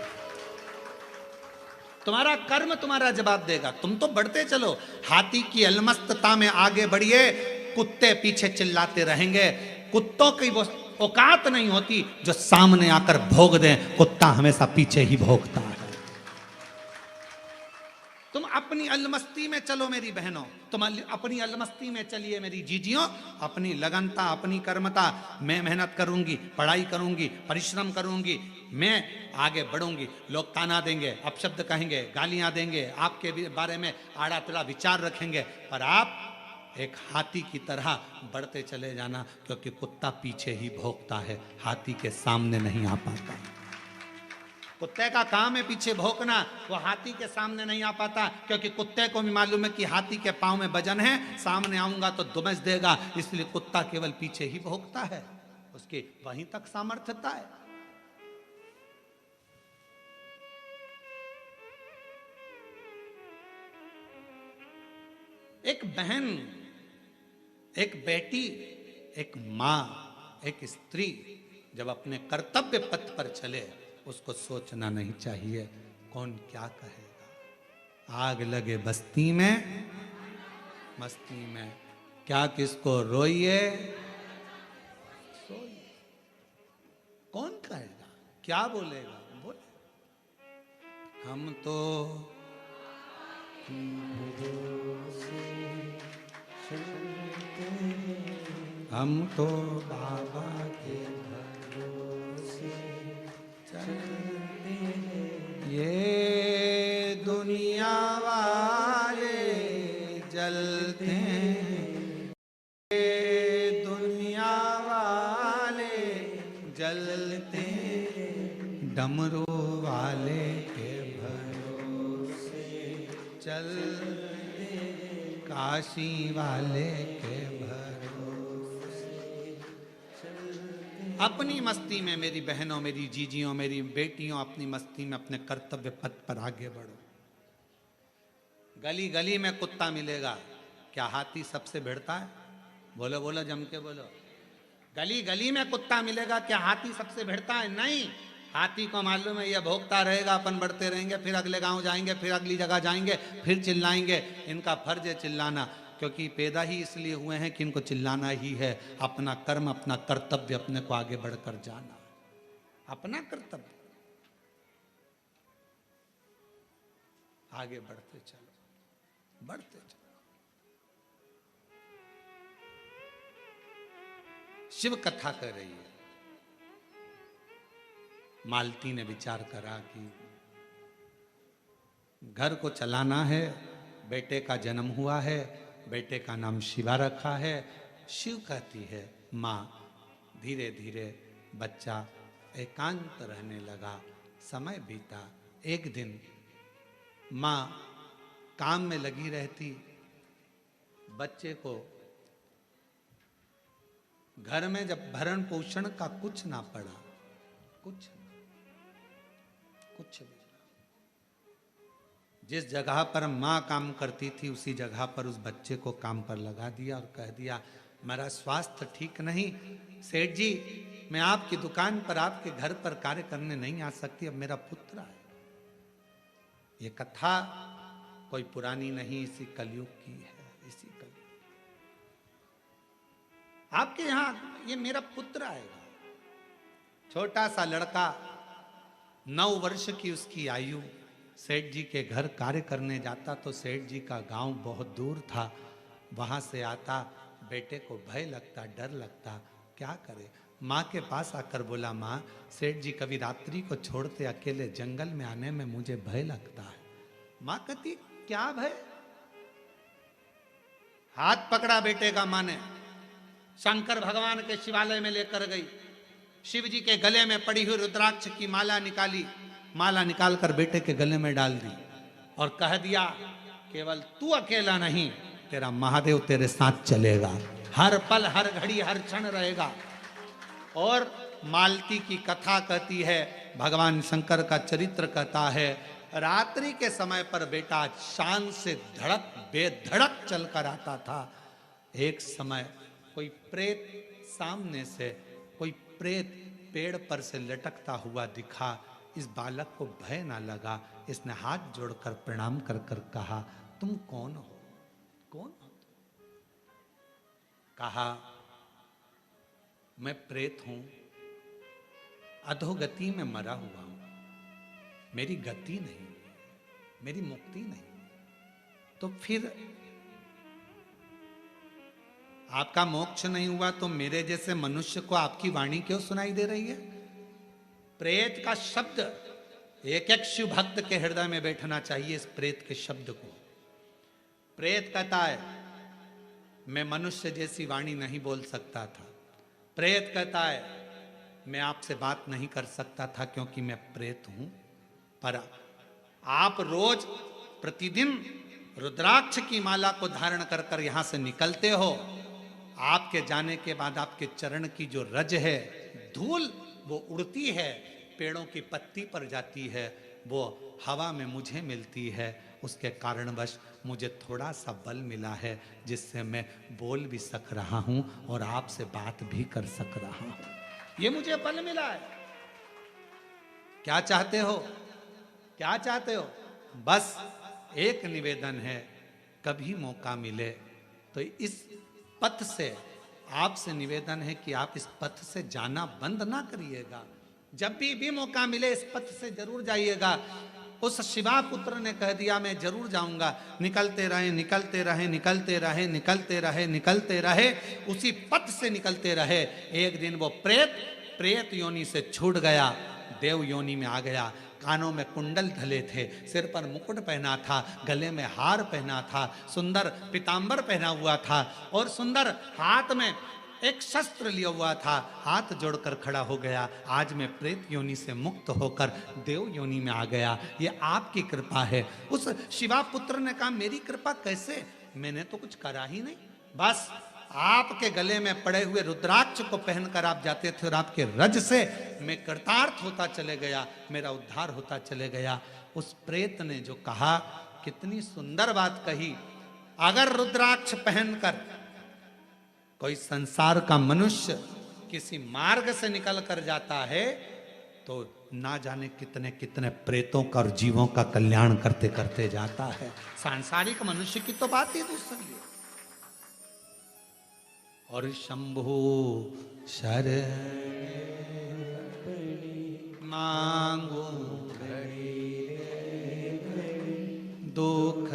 B: तुम्हारा कर्म तुम्हारा जवाब देगा। तुम तो बढ़ते चलो, हाथी की अलमस्तता में आगे बढ़िए, कुत्ते पीछे चिल्लाते रहेंगे। कुत्तों की वो औकात नहीं होती जो सामने आकर भोग दें, कुत्ता हमेशा पीछे ही भोगता है। तुम अपनी अलमस्ती में चलो मेरी बहनों, तुम अपनी अलमस्ती में चलिए मेरी जीजियों, अपनी लगनता, अपनी कर्मता। मैं मेहनत करूंगी, पढ़ाई करूंगी, परिश्रम करूंगी, मैं आगे बढ़ूंगी। लोग ताना देंगे, अपशब्द कहेंगे, गालियां देंगे, आपके बारे में आड़ा तिड़ा विचार रखेंगे, पर आप एक हाथी की तरह बढ़ते चले जाना, क्योंकि कुत्ता पीछे ही भौंकता है, हाथी के सामने नहीं आ पाता। कुत्ते का काम है पीछे भौंकना, वो हाथी के सामने नहीं आ पाता, क्योंकि कुत्ते को भी मालूम है कि हाथी के पांव में वजन है, सामने आऊंगा तो दुमस देगा, इसलिए कुत्ता केवल पीछे ही भौंकता है, उसकी वहीं तक सामर्थ्यता है। एक बहन, एक बेटी, एक मां, एक स्त्री जब अपने कर्तव्य पथ पर चले, उसको सोचना नहीं चाहिए कौन क्या कहेगा। आग लगे बस्ती में, मस्ती में, क्या किसको रोइए सोइए, कौन कहेगा, क्या बोलेगा, बोले। हम तो बाबा के भरोसे चलते हैं, ये दुनिया वाले जलते हैं, ये दुनिया वाले जलते हैं, डमरू वाले के भरोसे चल, काशी वाले के भरोसे। अपनी मस्ती में मेरी बहनों, मेरी जीजियों, मेरी बेटियों, अपनी मस्ती में अपने कर्तव्य पथ पर आगे बढ़ो। गली गली में कुत्ता मिलेगा, क्या हाथी सबसे भिड़ता है? बोलो बोलो, जम के बोलो। गली गली में कुत्ता मिलेगा, क्या हाथी सबसे भिड़ता है? नहीं। हाथी को मालूम है ये भोगता रहेगा, अपन बढ़ते रहेंगे, फिर अगले गांव जाएंगे, फिर अगली जगह जाएंगे, फिर चिल्लाएंगे। इनका फर्ज है चिल्लाना, क्योंकि पैदा ही इसलिए हुए हैं कि इनको चिल्लाना ही है। अपना कर्म, अपना कर्तव्य, अपने को आगे बढ़कर जाना, अपना कर्तव्य, आगे बढ़ते चलो, बढ़ते चलो। शिव कथा कर रही है। मालती ने विचार करा कि घर को चलाना है, बेटे का जन्म हुआ है, बेटे का नाम शिवा रखा है। शिव कहती है माँ। धीरे धीरे बच्चा एकांत रहने लगा, समय बीता। एक दिन माँ काम में लगी रहती, बच्चे को घर में जब भरण पोषण का कुछ ना पड़ा, कुछ नहीं, जिस जगह पर माँ काम करती थी उसी जगह पर उस बच्चे को काम पर लगा दिया और कह दिया मेरा स्वास्थ्य ठीक नहीं, सेठ जी मैं आपकी दुकान पर, आपके घर पर कार्य करने नहीं आ सकती, अब मेरा पुत्र है। ये कथा कोई पुरानी नहीं, इसी कलयुग की है, इसी कलयुग। आपके यहां ये मेरा पुत्र आएगा। छोटा सा लड़का, 9 वर्ष की उसकी आयु, सेठ जी के घर कार्य करने जाता तो सेठ जी का गांव बहुत दूर था। वहां से आता, बेटे को भय लगता, डर लगता, क्या करे। माँ के पास आकर बोला माँ, सेठ जी कभी रात्रि को छोड़ते अकेले जंगल में आने में मुझे भय लगता है। माँ कहती क्या भय? हाथ पकड़ा बेटे का माँ ने, शंकर भगवान के शिवालय में लेकर गई। शिव जी के गले में पड़ी हुई रुद्राक्ष की माला निकाली, माला निकालकर बेटे के गले में डाल दी और कह दिया केवल तू अकेला नहीं, तेरा महादेव तेरे साथ चलेगा, हर पल हर घड़ी हर क्षण रहेगा। और मालती की कथा कहती है, भगवान शंकर का चरित्र कहता है, रात्रि के समय पर बेटा शान से धड़क बेधड़क चलकर आता था। एक समय कोई प्रेत सामने से, कोई प्रेत पेड़ पर से लटकता हुआ दिखा। इस बालक को भय ना लगा, इसने हाथ जोड़कर प्रणाम कर कर कहा तुम कौन हो? कौन हो? कहा मैं प्रेत हूं, अधोगति में मरा हुआ हूं, मेरी गति नहीं, मेरी मुक्ति नहीं। तो फिर आपका मोक्ष नहीं हुआ तो मेरे जैसे मनुष्य को आपकी वाणी क्यों सुनाई दे रही है? प्रेत का शब्द एक एक शिव भक्त के हृदय में बैठना चाहिए। इस प्रेत के शब्द को, प्रेत कहता है मैं मनुष्य जैसी वाणी नहीं बोल सकता था। प्रेत कहता है मैं आपसे बात नहीं कर सकता था क्योंकि मैं प्रेत हूं, पर आप रोज प्रतिदिन रुद्राक्ष की माला को धारण कर कर यहां से निकलते हो। आपके जाने के बाद आपके चरण की जो रज है, धूल, वो उड़ती है, पेड़ों की पत्ती पर जाती है, वो हवा में मुझे मिलती है। उसके कारणवश मुझे थोड़ा सा बल मिला है जिससे मैं बोल भी सक रहा हूं और आपसे बात भी कर सक रहा हूं। ये मुझे बल मिला है। क्या चाहते हो? क्या चाहते हो? बस एक निवेदन है, कभी मौका मिले तो इस पथ से, आपसे निवेदन है कि आप इस पथ से जाना बंद ना करिएगा। जब भी मौका मिले इस पथ से जरूर जाइएगा। उस शिवा पुत्र ने कह दिया मैं जरूर जाऊंगा। निकलते रहे, निकलते रहे, निकलते रहे, निकलते रहे, निकलते रहे, उसी पथ से निकलते रहे। एक दिन वो प्रेत योनि से छूट गया, देव योनि में आ गया। कानों में कुंडल धले थे, सिर पर मुकुट पहना था, गले में हार पहना था, सुंदर पीतांबर पहना हुआ था और सुंदर हाथ में एक शस्त्र लिया हुआ था, हाथ जोड़कर खड़ा हो गया, आज मैं प्रेत योनि से मुक्त होकर देव योनि में आ गया, ये आपकी कृपा है। उस शिवा पुत्र ने कहा मेरी कृपा कैसे, मैंने तो कुछ करा ही नहीं, बस आपके गले में पड़े हुए रुद्राक्ष को पहनकर आप जाते थे और आपके रज से मैं कृतार्थ होता चले गया, मेरा उद्धार होता चले गया। उस प्रेत ने जो कहा, कितनी सुंदर बात कही, अगर रुद्राक्ष पहनकर कोई संसार का मनुष्य किसी मार्ग से निकल कर जाता है तो ना जाने कितने कितने प्रेतों का और जीवों का कल्याण करते करते जाता है। सांसारिक मनुष्य की तो बात ही दूसरी है। और शंभु शरण मांगू दुख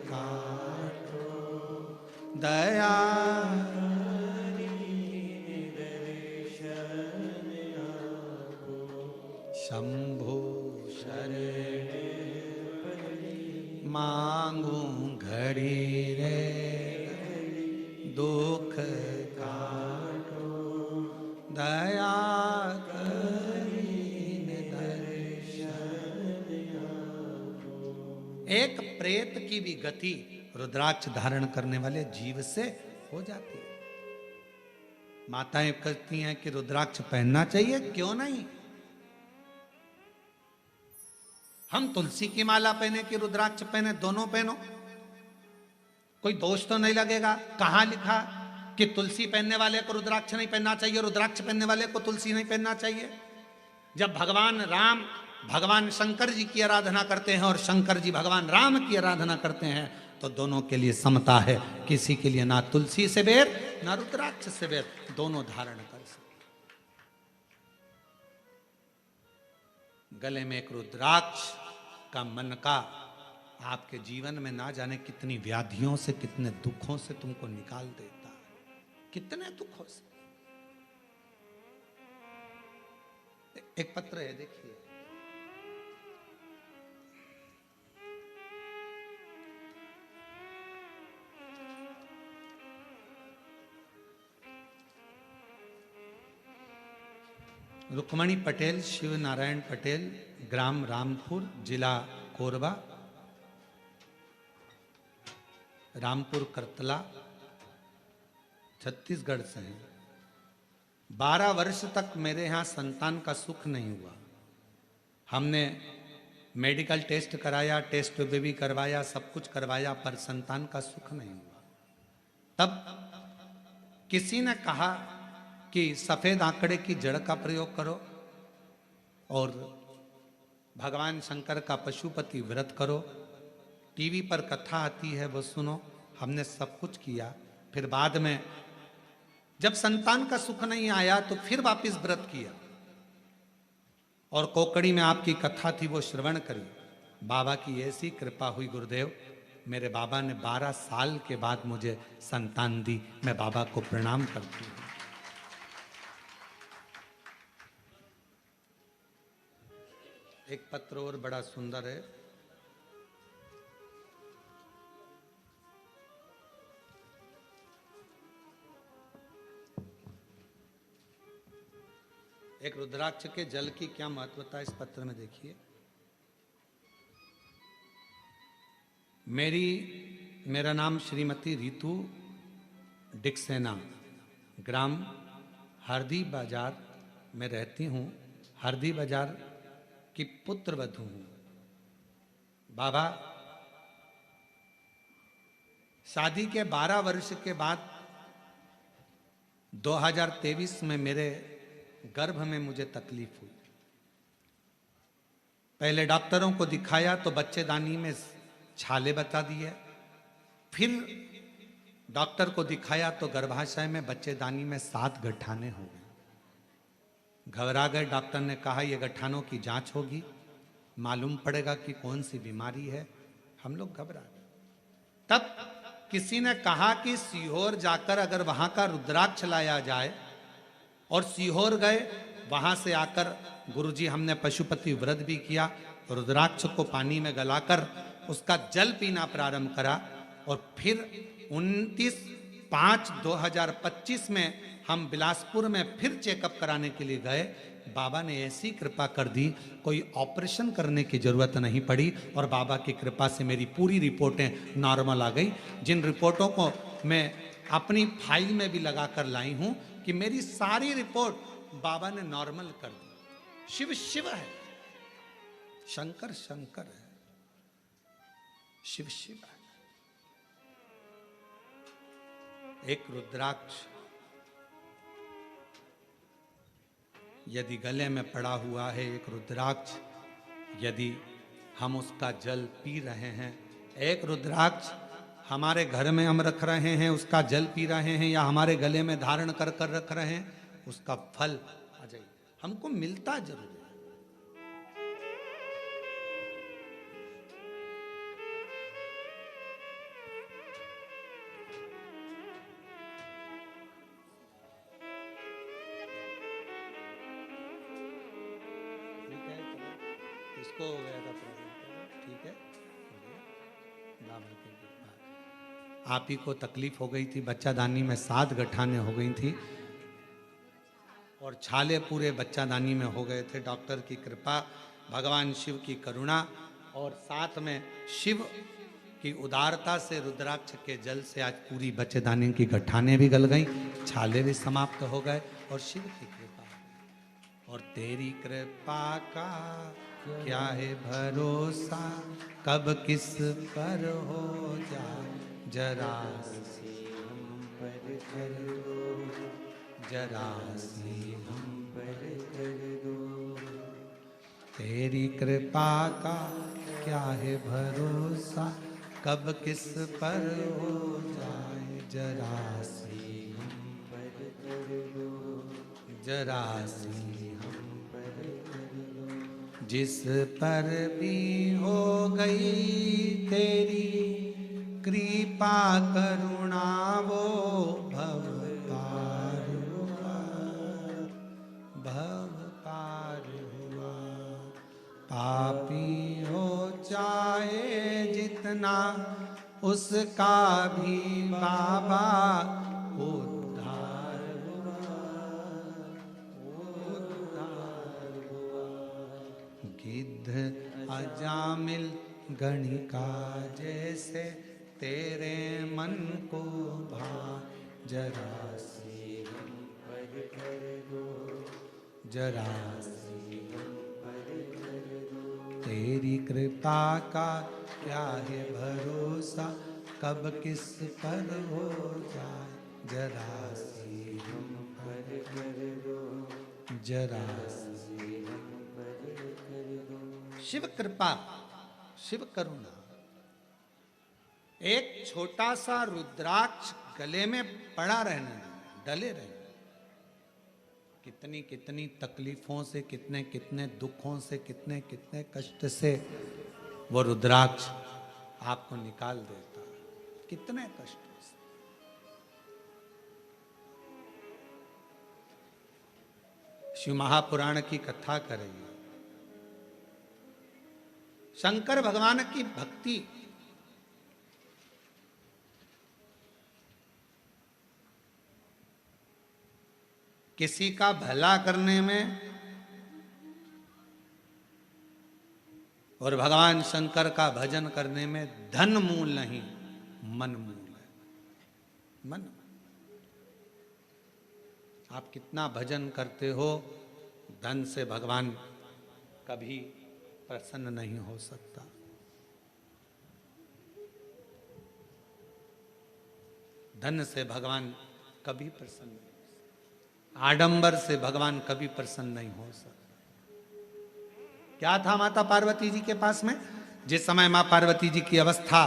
B: काटो दया शंभो शरण मांगू घड़ी रे दुख काटो दया करीने दर्शन। एक प्रेत की भी गति रुद्राक्ष धारण करने वाले जीव से हो जाती है। माताएं कहती हैं कि रुद्राक्ष पहनना चाहिए, क्यों नहीं। हम तुलसी की माला पहने कि रुद्राक्ष पहने, दोनों पहनो, कोई दोष तो नहीं लगेगा। कहां लिखा कि तुलसी पहनने वाले को रुद्राक्ष नहीं पहनना चाहिए, रुद्राक्ष पहनने वाले को तुलसी नहीं पहनना चाहिए। जब भगवान राम भगवान शंकर जी की आराधना करते हैं और शंकर जी भगवान राम की आराधना करते हैं तो दोनों के लिए समता है, किसी के लिए ना तुलसी से बैर ना रुद्राक्ष से बैर, दोनों धारण कर सकते। गले में एक रुद्राक्ष का मन का आपके जीवन में ना जाने कितनी व्याधियों से, कितने दुखों से तुमको निकाल देता है, कितने दुखों से। एक पत्र है, देखिए, रुक्मणी पटेल, शिव नारायण पटेल, ग्राम रामपुर, जिला कोरबा, रामपुर करतला, छत्तीसगढ़ से हैं। 12 वर्ष तक मेरे यहाँ संतान का सुख नहीं हुआ। हमने मेडिकल टेस्ट कराया, टेस्ट बेबी करवाया, सब कुछ करवाया, पर संतान का सुख नहीं हुआ। तब किसी ने कहा कि सफेद आंकड़े की जड़ का प्रयोग करो और भगवान शंकर का पशुपति व्रत करो, टीवी पर कथा आती है वो सुनो। हमने सब कुछ किया, फिर बाद में जब संतान का सुख नहीं आया तो फिर वापस व्रत किया और कोकड़ी में आपकी कथा थी वो श्रवण करी। बाबा की ऐसी कृपा हुई गुरुदेव, मेरे बाबा ने 12 साल के बाद मुझे संतान दी। मैं बाबा को प्रणाम करती हूँ। एक पत्र और बड़ा सुंदर है, एक रुद्राक्ष के जल की क्या महत्वता है इस पत्र में देखिए। मेरा नाम श्रीमती रितु डिक्सेना, ग्राम हरदी बाजार में रहती हूँ। हरदी बाजार की पुत्र वधू हूँ। बाबा, शादी के 12 वर्ष के बाद 2023 में मेरे गर्भ में मुझे तकलीफ हुई। पहले डॉक्टरों को दिखाया तो बच्चेदानी में छाले बता दिए, फिर डॉक्टर को दिखाया तो गर्भाशय में बच्चेदानी में 7 गठाने हो गए। घबरा गए। डॉक्टर ने कहा ये गठानों की जांच होगी, मालूम पड़ेगा कि कौन सी बीमारी है। हम लोग घबरा गए। तब किसी ने कहा कि सीहोर जाकर अगर वहां का रुद्राक्ष लाया जाए, और सीहोर गए, वहां से आकर गुरुजी हमने पशुपति व्रत भी किया, रुद्राक्ष को पानी में गलाकर उसका जल पीना प्रारंभ करा और फिर 29 5/2025 में हम बिलासपुर में फिर चेकअप कराने के लिए गए। बाबा ने ऐसी कृपा कर दी, कोई ऑपरेशन करने की जरूरत नहीं पड़ी और बाबा की कृपा से मेरी पूरी रिपोर्टें नॉर्मल आ गई। जिन रिपोर्टों को मैं अपनी फाइल में भी लगा कर लाई हूं कि मेरी सारी रिपोर्ट बाबा ने नॉर्मल कर दी। शिव शिव है, शंकर शंकर है, शिव शिव है। एक रुद्राक्ष यदि गले में पड़ा हुआ है, एक रुद्राक्ष यदि हम उसका जल पी रहे हैं, एक रुद्राक्ष हमारे घर में हम रख रहे हैं, उसका जल पी रहे हैं, या हमारे गले में धारण कर कर रख रहे हैं, उसका फल आ जाए हमको मिलता जरूर है। इसको हो गया था प्रॉब्लम, ठीक है, बाबा की कृपा। आप ही को तकलीफ हो गई थी, बच्चादानी में 7 गठाने हो गई थी और छाले पूरे बच्चादानी में हो गए थे। डॉक्टर की कृपा, भगवान शिव की करुणा और साथ में शिव की उदारता से रुद्राक्ष के जल से आज पूरी बच्चेदानी की गठाने भी गल गई, छाले भी समाप्त हो गए और शिव की कृपा। और तेरी कृपा का क्या है भरोसा, कब किस पर हो जाए, जरा सी हम पर कर दो, जरा सी हम पर कर दो। तेरी कृपा का क्या है भरोसा, कब किस पर हो जाए, जरा सी हम पर कर दो, जरा सी हम पर कर दो। जिस पर भी हो गई तेरी कृपा करुणा, वो भव पार हुआ, भव पार हुआ। पापी हो चाहे जितना, उसका भी बाबा उद्धार हुआ, उद्धार हुआ। गिद्ध अजामिल गणिका जैसे तेरे मन को भा, जरा सी हम पर कर दो, जरा सी हम पर कर दो। तेरी कृपा का क्या है भरोसा, कब किस पर हो जाए, जरा सी हम पर कर दो, जरा सी हम पर कर दो। शिव कृपा, शिव करुणा। एक छोटा सा रुद्राक्ष गले में पड़ा रहने, डले रहने, कितनी कितनी तकलीफों से, कितने कितने दुखों से, कितने कितने कष्ट से वो रुद्राक्ष आपको निकाल देता है, कितने कष्टों से। शिव महापुराण की कथा करेंगे। शंकर भगवान की भक्ति किसी का भला करने में और भगवान शंकर का भजन करने में धन मूल नहीं, मन मूल है। मन, आप कितना भजन करते हो, धन से भगवान कभी प्रसन्न नहीं हो सकता। धन से भगवान कभी प्रसन्न नहीं, आडंबर से भगवान कभी प्रसन्न नहीं हो सकता। क्या था माता पार्वती जी के पास में? जिस समय मां पार्वती जी की अवस्था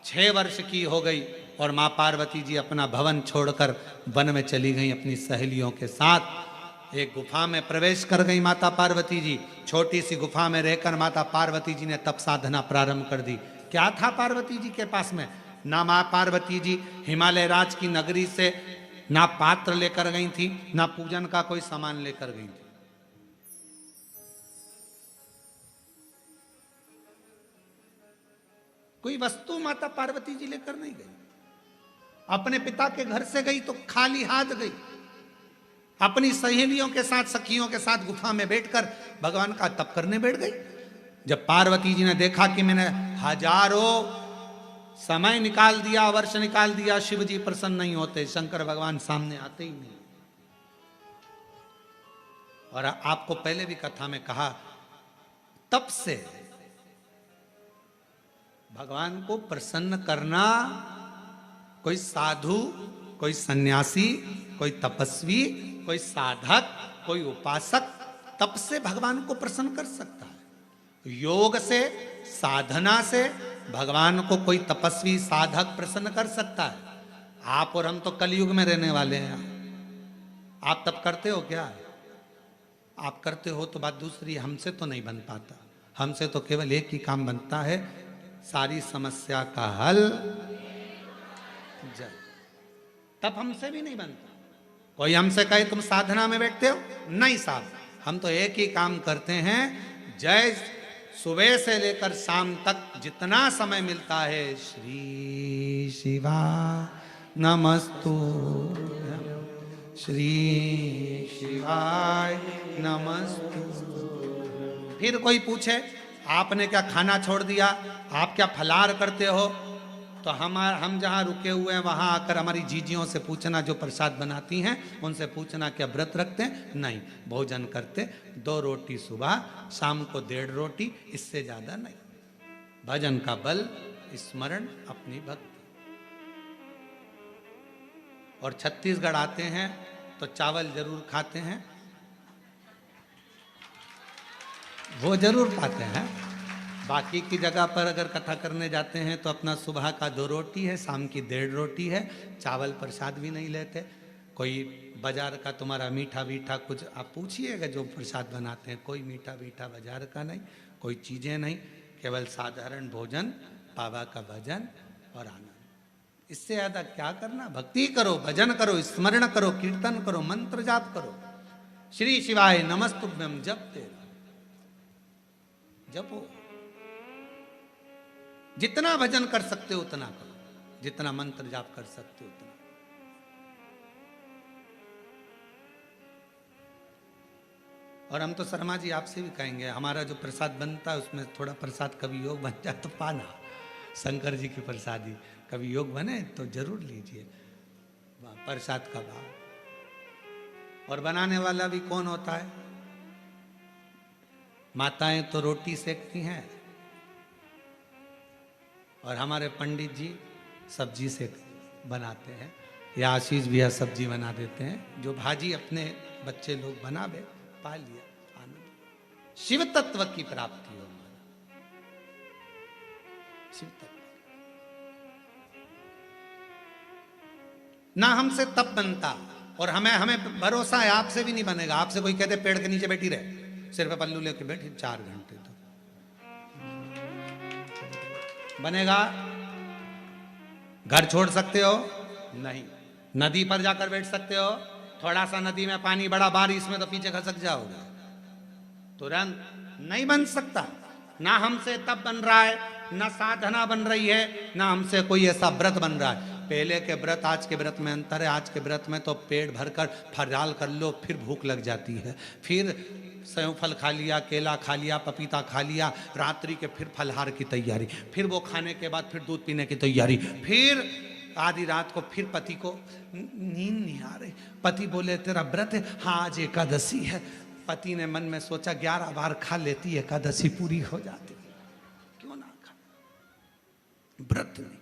B: 6 वर्ष की हो गई और मां पार्वती जी अपना भवन छोड़कर वन में चली गई अपनी सहेलियों के साथ, एक गुफा में प्रवेश कर गई माता पार्वती जी। छोटी सी गुफा में रहकर माता पार्वती जी ने तप साधना प्रारंभ कर दी। क्या था पार्वती जी के पास में? ना मां पार्वती जी हिमालय राज की नगरी से ना पात्र लेकर गई थी, ना पूजन का कोई सामान लेकर गई थी। कोई वस्तु माता पार्वती जी लेकर नहीं गई। अपने पिता के घर से गई तो खाली हाथ गई, अपनी सहेलियों के साथ, सखियों के साथ गुफा में बैठकर भगवान का तप करने बैठ गई। जब पार्वती जी ने देखा कि मैंने हजारों समय निकाल दिया, वर्ष निकाल दिया, शिव जी प्रसन्न नहीं होते, शंकर भगवान सामने आते ही नहीं। और आपको पहले भी कथा में कहा, तप से भगवान को प्रसन्न करना, कोई साधु, कोई सन्यासी, कोई तपस्वी, कोई साधक, कोई उपासक तप से भगवान को प्रसन्न कर सकता है। योग से, साधना से भगवान को कोई तपस्वी साधक प्रसन्न कर सकता है। आप और हम तो कलयुग में रहने वाले हैं। आप तप करते हो क्या? आप करते हो तो बात दूसरी, हमसे तो नहीं बन पाता। हमसे तो केवल एक ही काम बनता है, सारी समस्या का हल जल। तब हमसे भी नहीं बनता। कोई हमसे कहे तुम साधना में बैठते हो, नहीं साहब, हम तो एक ही काम करते हैं, जय सुबह से लेकर शाम तक जितना समय मिलता है, श्री शिवा नमस्तु, श्री शिवाय नमस्तु। फिर कोई पूछे आपने क्या खाना छोड़ दिया, आप क्या फलार करते हो, तो हम जहाँ रुके हुए हैं वहाँ आकर हमारी जीजियों से पूछना, जो प्रसाद बनाती हैं उनसे पूछना क्या व्रत रखते हैं? नहीं, भोजन करते, 2 रोटी सुबह, शाम को 1.5 रोटी, इससे ज़्यादा नहीं। भजन का बल, स्मरण, अपनी भक्ति। और छत्तीसगढ़ आते हैं तो चावल जरूर खाते हैं, वो जरूर पाते हैं। बाकी की जगह पर अगर कथा करने जाते हैं तो अपना सुबह का 2 रोटी है, शाम की 1.5 रोटी है, चावल प्रसाद भी नहीं लेते। कोई बाजार का तुम्हारा मीठा वीठा कुछ आप पूछिएगा, जो प्रसाद बनाते हैं कोई मीठा वीठा बाजार का नहीं, कोई चीज़ें नहीं, केवल साधारण भोजन, बाबा का भजन और आनंद। इससे ज़्यादा क्या करना? भक्ति करो, भजन करो, स्मरण करो, कीर्तन करो, मंत्र जाप करो, श्री शिवाय नमस्तुभ्यम जपते रहो, जपो। जितना भजन कर सकते हो उतना करो, जितना मंत्र जाप कर सकते हो उतना। और हम तो शर्मा जी आपसे भी कहेंगे, हमारा जो प्रसाद बनता है उसमें थोड़ा प्रसाद कभी योग बन जाए तो पाना, शंकर जी की प्रसादी कभी योग बने तो जरूर लीजिए, प्रसाद का भाव। और बनाने वाला भी कौन होता है? माताएं तो रोटी सेकती हैं और हमारे पंडित जी सब्जी से बनाते हैं, या आशीष भैया सब्जी बना देते हैं। जो भाजी अपने बच्चे लोग बनावे, पा लिया आनंद। शिव तत्व की प्राप्ति हो, शिव तत्व। ना हमसे तप बनता, और हमें भरोसा है आपसे भी नहीं बनेगा। आपसे कोई कहते पेड़ के नीचे बैठी रहे, सिर पे पल्लू लेके बैठी 4 घंटे, तो बनेगा? घर छोड़ सकते हो? नहीं। नदी पर जाकर बैठ सकते हो? थोड़ा सा नदी में पानी, बड़ा बारिश में तो पीछे खसक जाओगे, तुरंत नहीं बन सकता। ना हमसे तप बन रहा है, ना साधना बन रही है, ना हमसे कोई ऐसा व्रत बन रहा है। पहले के व्रत आज के व्रत में अंतर है। आज के व्रत में तो पेट भरकर फराल कर लो, फिर भूख लग जाती है, फिर सेव फल खा लिया, केला खा लिया, पपीता खा लिया, रात्रि के फिर फलहार की तैयारी, फिर वो खाने के बाद फिर दूध पीने की तैयारी, फिर आधी रात को फिर पति को नींद नहीं आ रही, पति बोले तेरा व्रत है, हाँ आज एकादशी है। पति ने मन में सोचा 11 बार खा लेती, एकादशी पूरी हो जाती, क्यों ना खा। व्रत नहीं,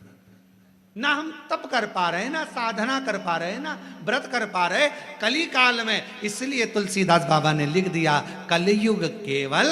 B: ना हम तप कर पा रहे, ना साधना कर पा रहे, ना व्रत कर पा रहे कली काल में। इसलिए तुलसीदास बाबा ने लिख दिया, कलयुग केवल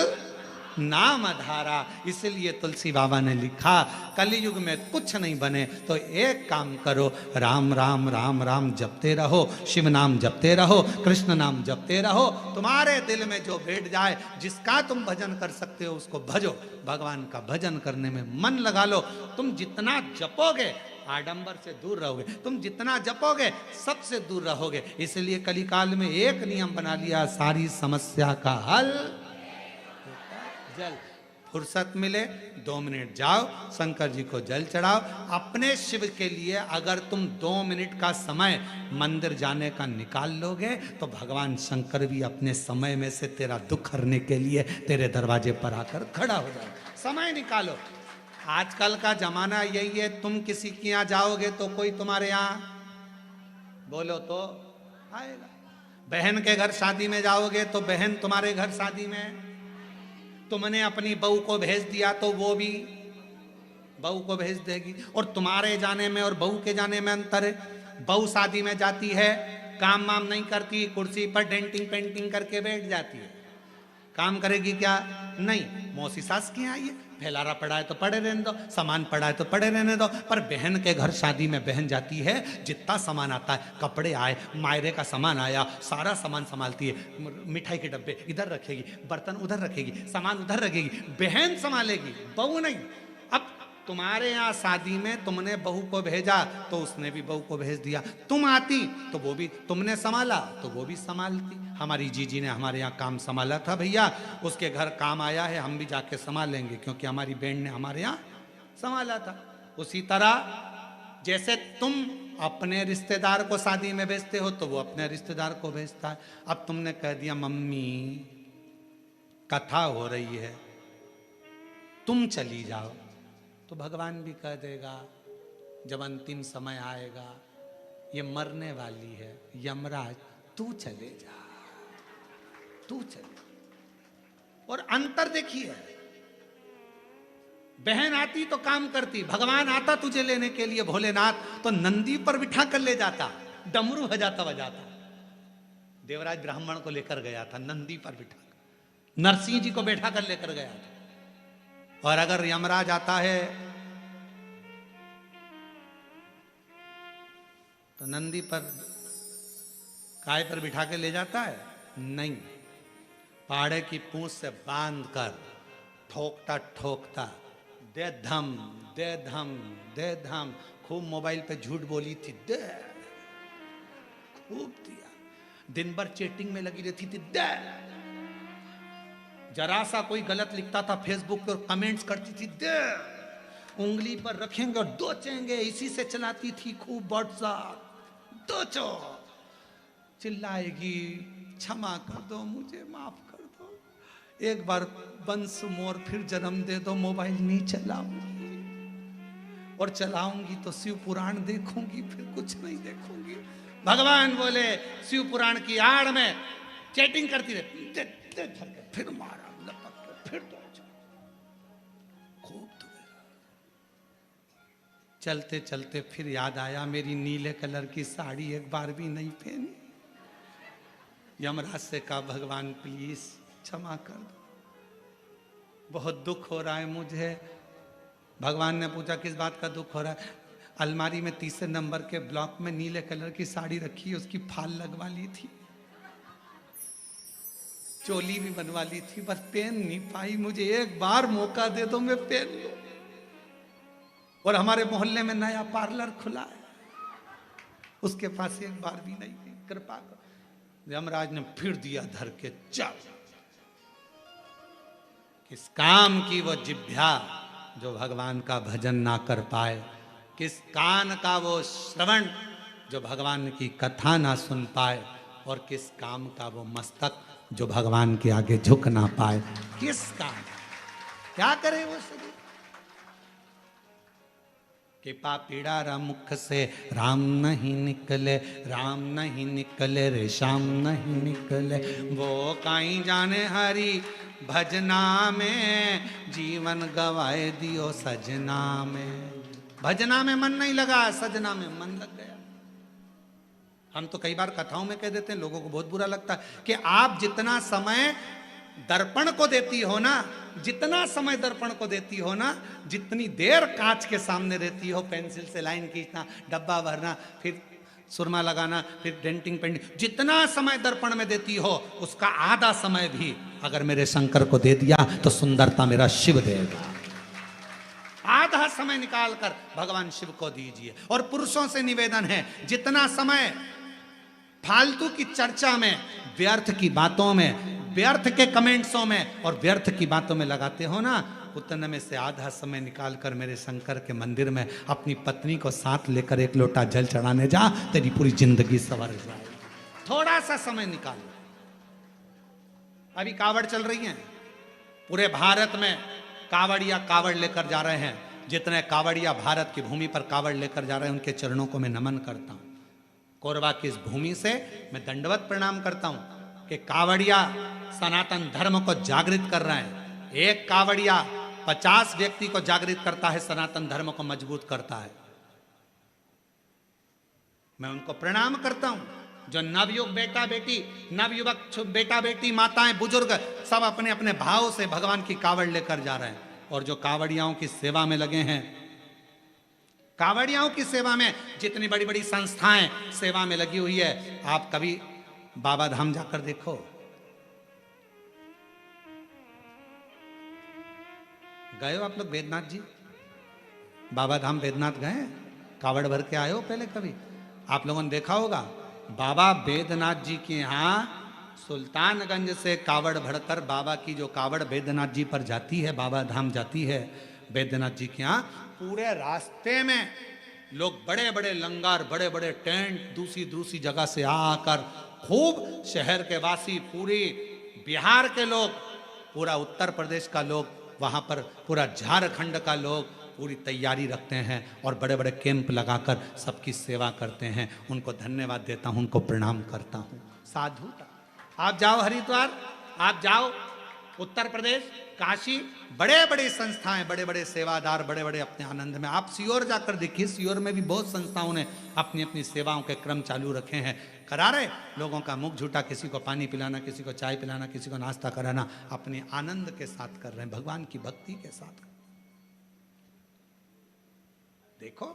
B: नाम धारा। इसलिए तुलसी बाबा ने लिखा, कलयुग में कुछ नहीं बने तो एक काम करो, राम राम राम राम जपते रहो, शिव नाम जपते रहो, कृष्ण नाम जपते रहो। तुम्हारे दिल में जो बैठ जाए, जिसका तुम भजन कर सकते हो उसको भजो। भगवान का भजन करने में मन लगा लो। तुम जितना जपोगे आडंबर से दूर रहोगे, तुम जितना जपोगे सबसे दूर रहोगे। इसलिए कलिकाल में एक नियम बना लिया, सारी समस्या का हल जल। फुर्सत मिले 2 मिनट जाओ, शंकर जी को जल चढ़ाओ। अपने शिव के लिए अगर तुम 2 मिनट का समय मंदिर जाने का निकाल लोगे तो भगवान शंकर भी अपने समय में से तेरा दुख हरने के लिए तेरे दरवाजे पर आकर खड़ा हो जाए। समय निकालो। आजकल का जमाना यही है, तुम किसी के यहाँ जाओगे तो कोई तुम्हारे यहाँ बोलो तो आएगा। बहन के घर शादी में जाओगे तो बहन तुम्हारे घर शादी में, तुमने अपनी बहू को भेज दिया तो वो भी बहू को भेज देगी। और तुम्हारे जाने में और बहू के जाने में अंतर है। बहू शादी में जाती है, काम वाम नहीं करती, कुर्सी पर डेंटिंग पेंटिंग करके बैठ जाती है। काम करेगी क्या? नहीं। मौसी सास की आई है, फैलारा पड़ा है तो पड़े रहने दो, सामान पड़ा है तो पड़े रहने दो। पर बहन के घर शादी में बहन जाती है, जितना सामान आता है, कपड़े आए, मायरे का सामान आया, सारा सामान संभालती है। मिठाई के डब्बे इधर रखेगी, बर्तन उधर रखेगी, सामान उधर रखेगी, बहन संभालेगी, बहू नहीं। अब तुम्हारे यहाँ शादी में तुमने बहू को भेजा तो उसने भी बहू को भेज दिया। तुम आती तो वो भी, तुमने संभाला तो वो भी संभालती। हमारी जीजी ने हमारे यहाँ काम संभाला था भैया, उसके घर काम आया है, हम भी जाके संभालेंगे क्योंकि हमारी बहन ने हमारे यहाँ संभाला था। उसी तरह जैसे तुम अपने रिश्तेदार को शादी में भेजते हो तो वो अपने रिश्तेदार को भेजता है। अब तुमने कह दिया मम्मी कथा हो रही है, तुम चली जाओ, तो भगवान भी कह देगा जब अंतिम समय आएगा, ये मरने वाली है, यमराज तू चले जा, तू चले। और अंतर देखिए, बहन आती तो काम करती, भगवान आता तुझे लेने के लिए भोलेनाथ तो नंदी पर बिठा कर ले जाता, डमरू बजाता बजाता। देवराज ब्राह्मण को लेकर गया था नंदी पर बिठा, नरसिंह जी को बैठा कर लेकर गया था। और अगर यमराज आता है तो नंदी पर काय पर बिठा के ले जाता है? नहीं, पाड़े की पूंछ से बांध कर ठोकता ठोकता दे धम दे धम दे धम। खूब मोबाइल पे झूठ बोली थी, दे, खूब दिया। दिन भर चैटिंग में लगी रहती थी, दे। जरा सा कोई गलत लिखता था फेसबुक पर कमेंट्स करती थी, दे। उंगली पर रखेंगे और दोचेंगे, इसी से चलाती थी खूब व्हाट्सएप, दोचो। चिल्लाएगी क्षमा कर दो, मुझे माफ कर दो, एक बार बंस मोर फिर जन्म दे दो, मोबाइल नहीं चलाऊंगी, और चलाऊंगी तो शिव पुराण देखूंगी, फिर कुछ नहीं देखूंगी। भगवान बोले शिव पुराण की आड़ में चैटिंग करती रहती, दे, दे, दे, फिर मारा लपक के, फिर दौड़, खूब दुबेरा। चलते चलते फिर याद आया मेरी नीले कलर की साड़ी एक बार भी नहीं पहनी। यमराज से कहा भगवान प्लीज क्षमा कर दो, बहुत दुख हो रहा है मुझे। भगवान ने पूछा किस बात का दुख हो रहा है? अलमारी में 3 नंबर के ब्लॉक में नीले कलर की साड़ी रखी, उसकी फाल लगवा ली थी, चोली भी बनवा ली थी, बस पहन नहीं पाई। मुझे एक बार मौका दे दो, मैं पहन लूं। और हमारे मोहल्ले में नया पार्लर खुला है, उसके पास एक बार भी नहीं थी, कृपा करो। यमराज ने फिर दिया धर के, चल। किस काम की वो जिह्वा जो भगवान का भजन ना कर पाए, किस कान का वो श्रवण जो भगवान की कथा ना सुन पाए, और किस काम का वो मस्तक जो भगवान के आगे झुक ना पाए। किस काम, क्या करे वो शरीर? कि पापीड़ा मुख से राम नहीं निकले, राम नहीं निकले रे श्याम नहीं निकले। वो काई जाने हरि भजना में, जीवन गवाए दियो सजना में। भजना में मन नहीं लगा, सजना में मन लग गया। हम तो कई बार कथाओं में कह देते हैं, लोगों को बहुत बुरा लगता है कि आप जितना समय दर्पण को देती हो ना, जितना समय दर्पण को देती हो ना, जितनी देर कांच के सामने रहती हो, पेंसिल से लाइन खींचना, डब्बा भरना, फिर सुरमा लगाना, फिर डेंटिंग पेंटिंग, जितना समय दर्पण में देती हो उसका आधा समय भी अगर मेरे शंकर को दे दिया तो सुंदरता मेरा शिव देगा। आधा समय निकाल कर भगवान शिव को दीजिए। और पुरुषों से निवेदन है, जितना समय फालतू की चर्चा में, व्यर्थ की बातों में, व्यर्थ के कमेंट्सों में और व्यर्थ की बातों में लगाते हो ना, उतने में से आधा समय निकाल कर मेरे शंकर के मंदिर में अपनी पत्नी को साथ लेकर एक लोटा जल चढ़ाने जा, तेरी पूरी जिंदगी संवर जाए। थोड़ा सा समय निकाल। अभी कावड़ चल रही है, पूरे भारत में कावड़िया कावड़ लेकर जा रहे हैं। जितने कावड़िया भारत की भूमि पर कावड़ लेकर जा रहे हैं, उनके चरणों को मैं नमन करता हूं। कोरबा की इस भूमि से मैं दंडवत प्रणाम करता हूं कि कावड़िया सनातन धर्म को जागृत कर रहे हैं। एक कावड़िया 50 व्यक्ति को जागृत करता है, सनातन धर्म को मजबूत करता है। मैं उनको प्रणाम करता हूं। जो नवयुग बेटा बेटी, नवयुवक बेटा बेटी, माताएं बुजुर्ग सब अपने अपने भाव से भगवान की कावड़ लेकर जा रहे हैं। और जो कावड़ियाओं की सेवा में लगे हैं, कावड़ियाओं की सेवा में जितनी बड़ी बड़ी संस्थाएं सेवा में लगी हुई है, आप कभी बाबा धाम जाकर देखो। गए हो आप लोग बैद्यनाथ जी? बाबा धाम बैद्यनाथ गए? कावड़ भर के आए हो पहले कभी? आप लोगों ने देखा होगा बाबा बैद्यनाथ जी के यहाँ सुल्तानगंज से कावड़ भरकर बाबा की जो कावड़ बैद्यनाथ जी पर जाती है, बाबा धाम जाती है बैद्यनाथ जी के यहाँ, पूरे रास्ते में लोग बड़े बड़े लंगर, बड़े बड़े टेंट दूसरी दूसरी जगह से आकर खूब शहर के वासी, पूरी बिहार के लोग, पूरा उत्तर प्रदेश का लोग, वहाँ पर पूरा झारखंड का लोग पूरी तैयारी रखते हैं और बड़े बड़े कैंप लगाकर सबकी सेवा करते हैं। उनको धन्यवाद देता हूँ, उनको प्रणाम करता हूँ। साधुता। आप जाओ हरिद्वार, आप जाओ उत्तर प्रदेश, काशी, बड़े बड़े संस्थाएं, बड़े बड़े सेवादार, बड़े बड़े अपने आनंद में। आप सियोर जाकर देखिए, सियोर में भी बहुत संस्थाओं ने अपनी अपनी सेवाओं के क्रम चालू रखे हैं। करा रहे लोगों का मुख झूठा, किसी को पानी पिलाना, किसी को चाय पिलाना, किसी को नाश्ता कराना, अपने आनंद के साथ कर रहे हैं, भगवान की भक्ति के साथ। देखो,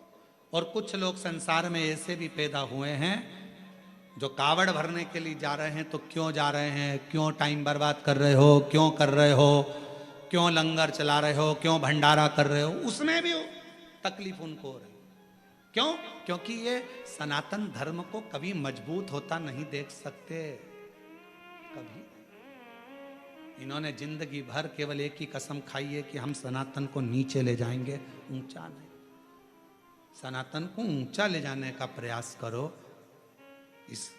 B: और कुछ लोग संसार में ऐसे भी पैदा हुए हैं जो कावड़ भरने के लिए जा रहे हैं। तो क्यों जा रहे हैं? क्यों टाइम बर्बाद कर रहे हो? क्यों कर रहे हो? क्यों लंगर चला रहे हो? क्यों भंडारा कर रहे हो? उसमें भी तकलीफ उनको हो रही। क्यों? क्योंकि ये सनातन धर्म को कभी मजबूत होता नहीं देख सकते, कभी। इन्होंने जिंदगी भर केवल एक ही कसम खाई है कि हम सनातन को नीचे ले जाएंगे, ऊंचा नहीं। सनातन को ऊंचा ले जाने का प्रयास करो। इस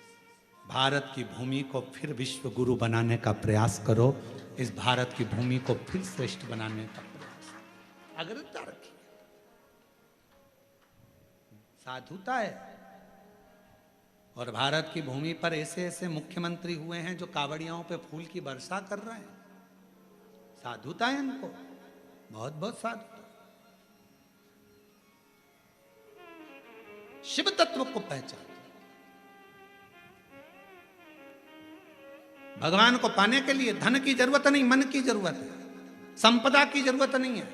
B: भारत की भूमि को फिर विश्व गुरु बनाने का प्रयास करो। इस भारत की भूमि को फिर श्रेष्ठ बनाने का प्रयास, अग्रता रखिए। साधुता है। और भारत की भूमि पर ऐसे ऐसे मुख्यमंत्री हुए हैं जो कावड़ियाओं पे फूल की वर्षा कर रहे हैं। साधुता है इनको, बहुत बहुत साधुता। शिव तत्व को पहचान। भगवान को पाने के लिए धन की जरूरत नहीं, मन की जरूरत है, संपदा की जरूरत नहीं है।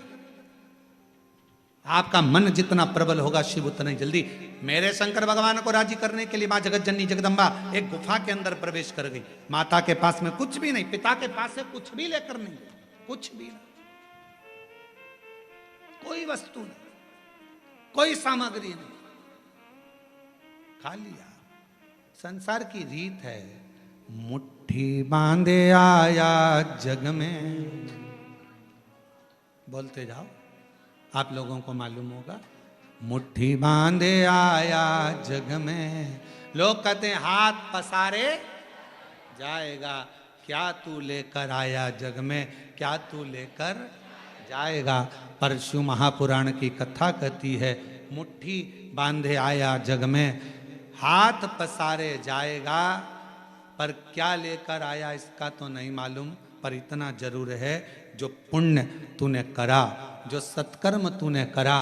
B: आपका मन जितना प्रबल होगा, शिव उतना ही जल्दी। मेरे शंकर भगवान को राजी करने के लिए मां जगत जननी जगदम्बा एक गुफा के अंदर प्रवेश कर गई। माता के पास में कुछ भी नहीं, पिता के पास से कुछ भी लेकर नहीं, कुछ भी नहीं, कोई वस्तु नहीं, कोई सामग्री नहीं, खा लिया। संसार की रीत है, मुट्ठी बांधे आया जग में। बोलते जाओ, आप लोगों को मालूम होगा। मुट्ठी बांधे आया जग में, लोग कहते हैं हाथ पसारे जाएगा। क्या तू लेकर आया जग में, क्या तू लेकर जाएगा? परशु महापुराण की कथा कहती है, मुट्ठी बांधे आया जग में, हाथ पसारे जाएगा, पर क्या लेकर आया इसका तो नहीं मालूम। पर इतना जरूर है, जो पुण्य तूने करा, जो सत्कर्म तूने करा,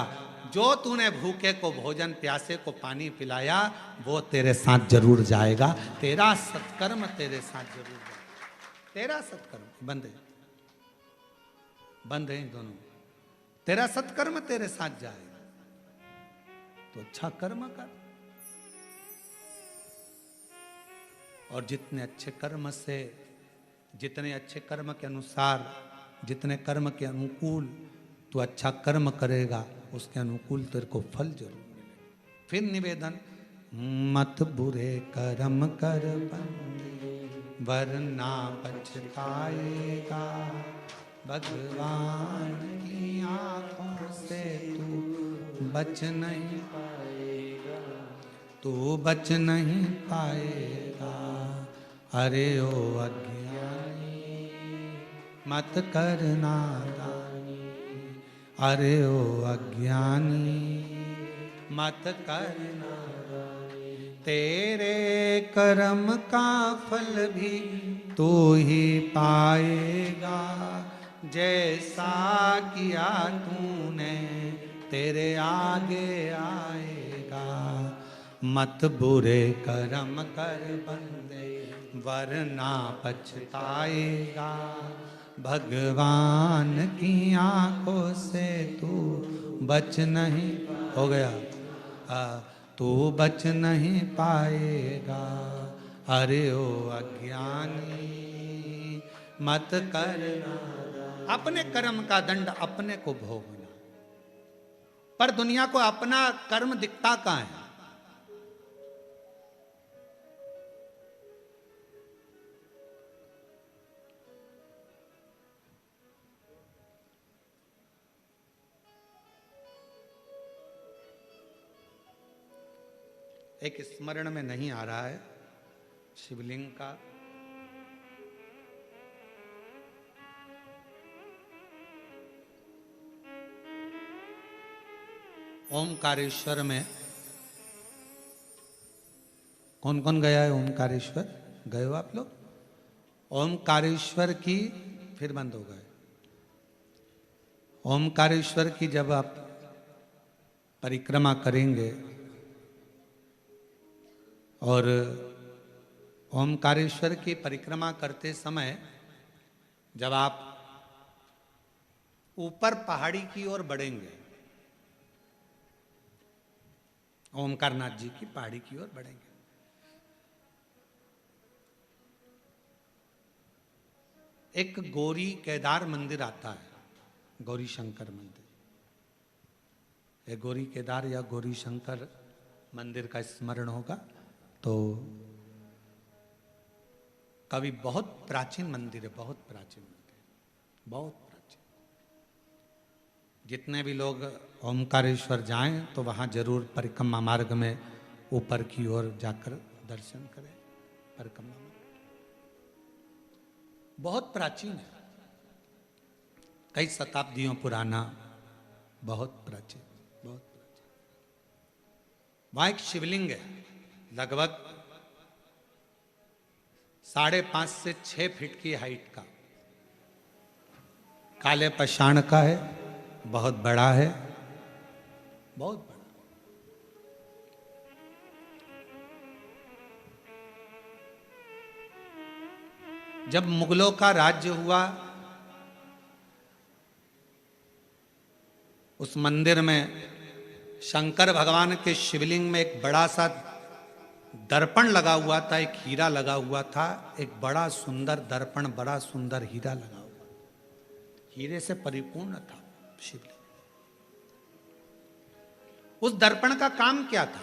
B: जो तूने भूखे को भोजन, प्यासे को पानी पिलाया, वो तेरे साथ जरूर जाएगा। तेरा सत्कर्म तेरे साथ जरूर जाएगा। तेरा सत्कर्म बंद है, बंद है दोनों। तेरा सत्कर्म तेरे साथ जाएगा, तो अच्छा कर्म कर। और जितने अच्छे कर्म से, जितने अच्छे कर्म के अनुसार, जितने कर्म के अनुकूल तो अच्छा कर्म करेगा, उसके अनुकूल तेरे को फल जरूर मिलेगा। फिर निवेदन, मत बुरे कर्म कर बंदे, वरना पछताएगा। भगवान की आंखों से तू बच नहीं पाएगा, तू बच नहीं पाएगा। अरे ओ अज्ञानी मत कर नादानी, अरे ओ अज्ञानी मत कर नादानी। तेरे कर्म का फल भी तू ही पाएगा, जैसा किया तूने तेरे आगे आएगा। मत बुरे कर्म कर बंदे, वरना पछताएगा। भगवान की आंखों से तू बच नहीं, हो गया, तू बच नहीं पाएगा। अरे ओ अज्ञानी मत करना, अपने कर्म का दंड अपने को भोगना। पर दुनिया को अपना कर्म दिखता कहाँ है? एक स्मरण में नहीं आ रहा है शिवलिंग का। ओमकारेश्वर में कौन कौन गया है? ओमकारेश्वर गए हो आप लोग? ओमकारेश्वर की, फिर बंद हो गए। ओमकारेश्वर की जब आप परिक्रमा करेंगे और ओमकारेश्वर की परिक्रमा करते समय जब आप ऊपर पहाड़ी की ओर बढ़ेंगे, ओमकारनाथ जी की पहाड़ी की ओर बढ़ेंगे, एक गौरी केदार मंदिर आता है, गौरी शंकर मंदिर। ये गौरी केदार या गौरी शंकर मंदिर का स्मरण होगा तो कभी, बहुत प्राचीन मंदिर है, बहुत प्राचीन मंदिर, बहुत प्राचीन। जितने भी लोग ओमकारेश्वर जाएं तो वहाँ जरूर परिक्रमा मार्ग में ऊपर की ओर जाकर दर्शन करें। परिक्रमा मार्ग बहुत प्राचीन है, कई शताब्दियों पुराना, बहुत प्राचीन, बहुत प्राचीन। वहाँ एक शिवलिंग है, लगभग 5.5 से 6 फीट की हाइट का, काले पाषाण का है, बहुत बड़ा है, बहुत बड़ा। जब मुगलों का राज्य हुआ, उस मंदिर में शंकर भगवान के शिवलिंग में एक बड़ा सा दर्पण लगा हुआ था, एक हीरा लगा हुआ था, एक बड़ा सुंदर दर्पण, बड़ा सुंदर हीरा लगा हुआ, हीरे से परिपूर्ण था शिवलिंग। उस दर्पण का काम क्या था?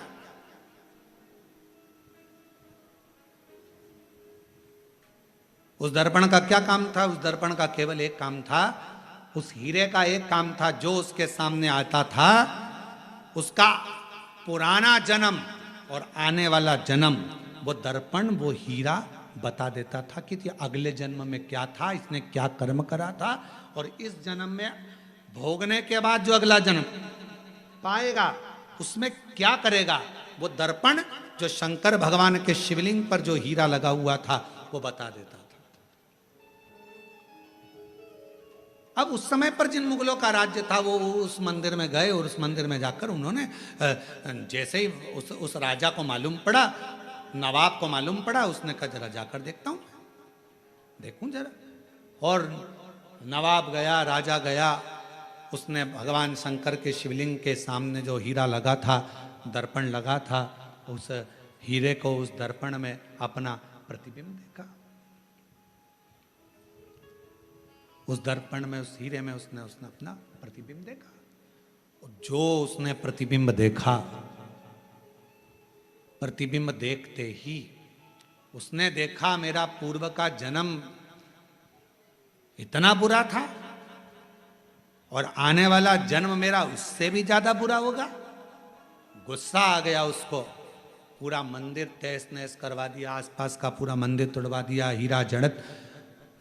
B: उस दर्पण का क्या काम था? उस दर्पण का केवल एक काम था, उस हीरे का एक काम था, जो उसके सामने आता था उसका पुराना जन्म और आने वाला जन्म वो दर्पण, वो हीरा बता देता था कि अगले जन्म में क्या था, इसने क्या कर्म करा था, और इस जन्म में भोगने के बाद जो अगला जन्म पाएगा उसमें क्या करेगा। वो दर्पण जो शंकर भगवान के शिवलिंग पर जो हीरा लगा हुआ था वो बता देता था। अब उस समय पर जिन मुगलों का राज्य था वो उस मंदिर में गए और उस मंदिर में जाकर उन्होंने जैसे ही उस राजा को मालूम पड़ा, नवाब को मालूम पड़ा, उसने कहा जरा जाकर देखता हूं, देखूं जरा। और नवाब गया, राजा गया, उसने भगवान शंकर के शिवलिंग के सामने जो हीरा लगा था, दर्पण लगा था, उस हीरे को उस दर्पण में अपना प्रतिबिंब देखा। उस दर्पण में, उस हीरे में उसने अपना प्रतिबिंब देखा। और जो उसने प्रतिबिंब देखा, प्रतिबिंब देखते ही उसने देखा मेरा पूर्व का जन्म इतना बुरा था और आने वाला जन्म मेरा उससे भी ज्यादा बुरा होगा। गुस्सा आ गया उसको, पूरा मंदिर तहस नहस करवा दिया, आसपास का पूरा मंदिर तोड़वा दिया, हीरा जड़त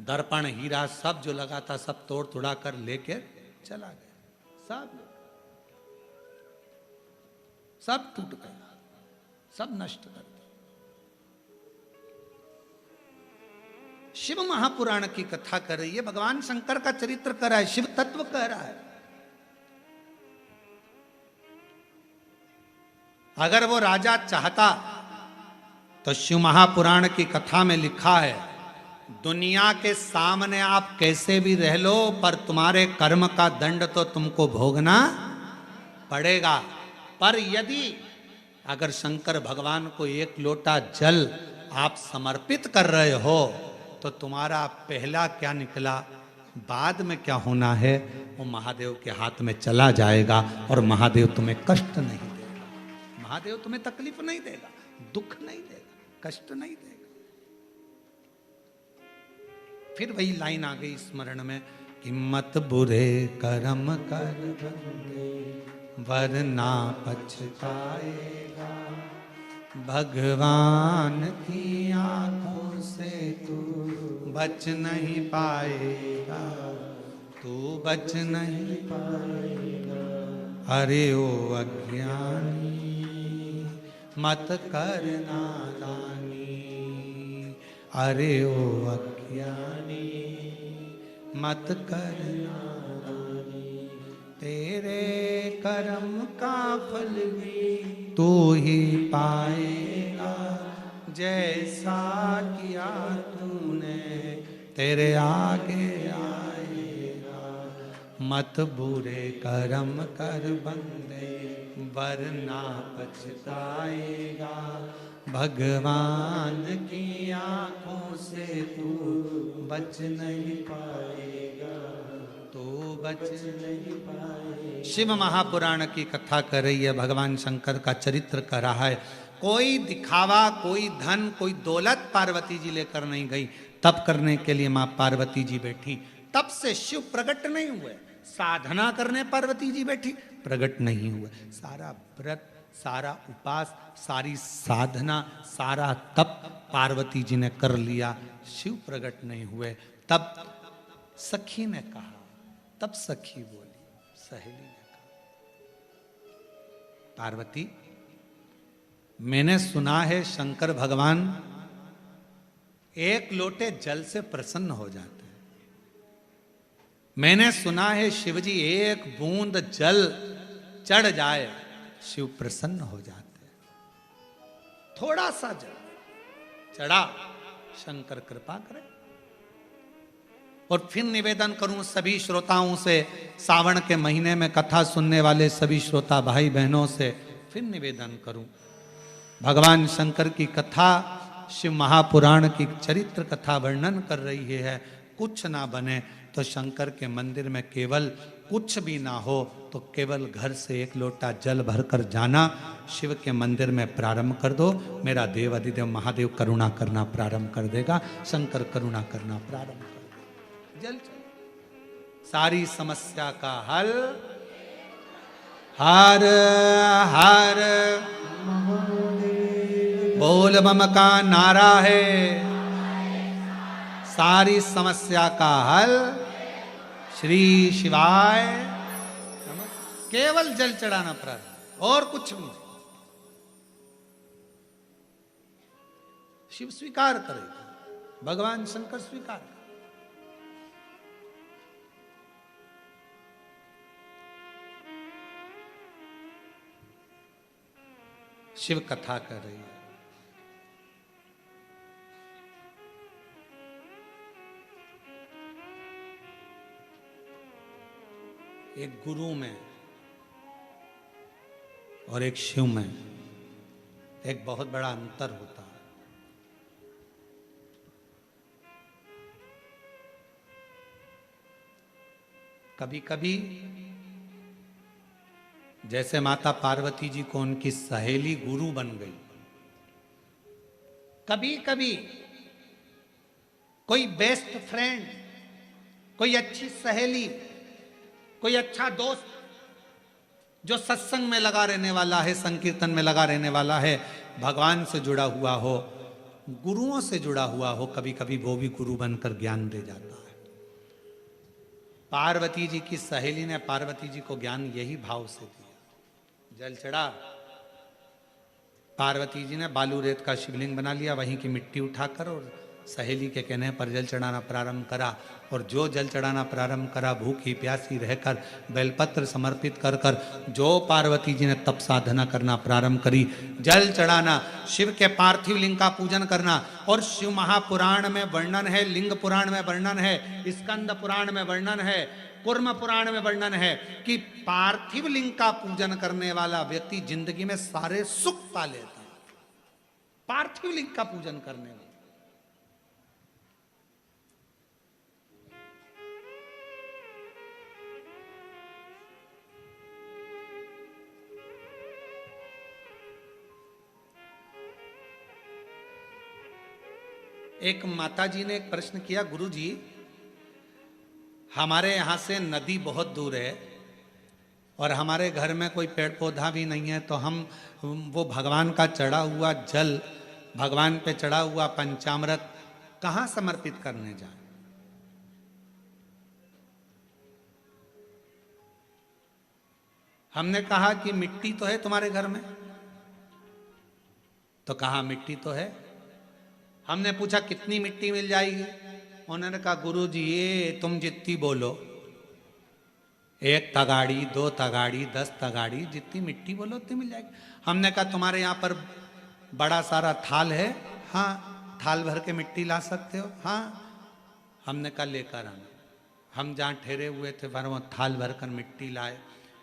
B: दर्पण हीरा सब जो लगा था सब तोड़ तोड़ा कर लेकर चला गया। सब टूट गया, सब नष्ट कर दिया। शिव महापुराण की कथा कर रही है, भगवान शंकर का चरित्र कर रहा है, शिव तत्व कह रहा है। अगर वो राजा चाहता तो शिव महापुराण की कथा में लिखा है, दुनिया के सामने आप कैसे भी रह लो पर तुम्हारे कर्म का दंड तो तुमको भोगना पड़ेगा। पर यदि अगर शंकर भगवान को एक लोटा जल आप समर्पित कर रहे हो तो तुम्हारा पहला क्या निकला, बाद में क्या होना है वो महादेव के हाथ में चला जाएगा और महादेव तुम्हें कष्ट नहीं देगा, महादेव तुम्हें तकलीफ नहीं देगा, दुख नहीं देगा, कष्ट नहीं देगा। फिर वही लाइन आ गई स्मरण में कि मत बुरे कर्म कर बंदे वरना पछताएगा, भगवान की आंखों से तू बच नहीं पाएगा, तू बच नहीं पाएगा। अरे ओ अज्ञानी मत कर नादानी, अरे ओ अज्ञानी मत कर नादानी, तेरे कर्म का फल भी तू ही पाएगा, जैसा किया तूने तेरे आगे आएगा। मत बुरे कर्म कर बंदे वरना पछताएगा, भगवान की आंखों से तू बच नहीं पाएगा, तू बच नहीं पाएगा। शिव महापुराण की कथा कर रही है, भगवान शंकर का चरित्र कर रहा है। कोई दिखावा, कोई धन, कोई दौलत पार्वती जी लेकर नहीं गई। तप करने के लिए मां पार्वती जी बैठी, तब से शिव प्रकट नहीं हुए। साधना करने पार्वती जी बैठी, प्रकट नहीं हुए। सारा व्रत, सारा उपास, सारी साधना, सारा तप पार्वती जी ने कर लिया, शिव प्रकट नहीं हुए। तब सखी ने कहा, तब सखी बोली, सहेली ने कहा, पार्वती मैंने सुना है शंकर भगवान एक लोटे जल से प्रसन्न हो जाते हैं। मैंने सुना है शिवजी एक बूंद जल चढ़ जाए शिव प्रसन्न हो जाते हैं। थोड़ा सा जल चढ़ा, शंकर कृपा करे। और फिर निवेदन करूं सभी श्रोताओं से, सावन के महीने में कथा सुनने वाले सभी श्रोता भाई बहनों से फिर निवेदन करूं, भगवान शंकर की कथा, शिव महापुराण की चरित्र कथा वर्णन कर रही है। कुछ ना बने तो शंकर के मंदिर में केवल कुछ भी ना हो तो केवल घर से एक लोटा जल भरकर जाना, शिव के मंदिर में प्रारंभ कर दो। मेरा देव अधिदेव महादेव करुणा करना प्रारंभ कर देगा, शंकर करुणा करना प्रारंभ कर देगा। जल चल, सारी समस्या का हल हर हर बोल बम का नारा है, सारी समस्या का हल श्री शिवाय। केवल जल चढ़ाना प्रारंभ, और कुछ भी। शिव स्वीकार करेगा, भगवान शंकर स्वीकार करेगा। शिव कथा कर रही है। एक गुरु में और एक शिव में एक बहुत बड़ा अंतर होता है। कभी कभी जैसे माता पार्वती जी को उनकी सहेली गुरु बन गई, कभी कभी कोई बेस्ट फ्रेंड, कोई अच्छी सहेली, कोई अच्छा दोस्त जो सत्संग में लगा रहने वाला है, संकीर्तन में लगा रहने वाला है, भगवान से जुड़ा हुआ हो, गुरुओं से जुड़ा हुआ हो, कभी कभी वो भी गुरु बनकर ज्ञान दे जाता है। पार्वती जी की सहेली ने पार्वती जी को ज्ञान यही भाव से दिया। जल चढ़ा, पार्वती जी ने बालू रेत का शिवलिंग बना लिया, वहीं की मिट्टी उठाकर और सहेली के कहने पर जल चढ़ाना प्रारंभ करा। और जो जल चढ़ाना प्रारंभ करा, भूखी प्यासी रहकर बेलपत्र समर्पित कर कर जो पार्वती जी ने तप साधना करना प्रारंभ करी, जल चढ़ाना, शिव के पार्थिव लिंग का पूजन करना। और शिव महापुराण में वर्णन है, लिंग पुराण में वर्णन है, स्कंद पुराण में वर्णन है, कुर्म पुराण में वर्णन है कि पार्थिव लिंग का पूजन करने वाला व्यक्ति जिंदगी में सारे सुख पा लेता है। पार्थिव लिंग का पूजन करने वाला। एक माता जी ने एक प्रश्न किया, गुरु जी हमारे यहाँ से नदी बहुत दूर है और हमारे घर में कोई पेड़ पौधा भी नहीं है, तो हम वो भगवान का चढ़ा हुआ जल, भगवान पे चढ़ा हुआ पंचामृत कहाँ समर्पित करने जाए? हमने कहा कि मिट्टी तो है तुम्हारे घर में, तो कहा मिट्टी तो है। हमने पूछा कितनी मिट्टी मिल जाएगी? उन्होंने कहा गुरु जी ये तुम जितनी बोलो, 1 तगाड़ी 2 तगाड़ी 10 तगाड़ी, जितनी मिट्टी बोलो उतनी मिल जाएगी। हमने कहा तुम्हारे यहाँ पर बड़ा सारा थाल है? हाँ। थाल भर के मिट्टी ला सकते हो? हाँ। हमने कहा लेकर आना। हम जहाँ ठहरे हुए थे वहाँ वो थाल भर कर मिट्टी लाए।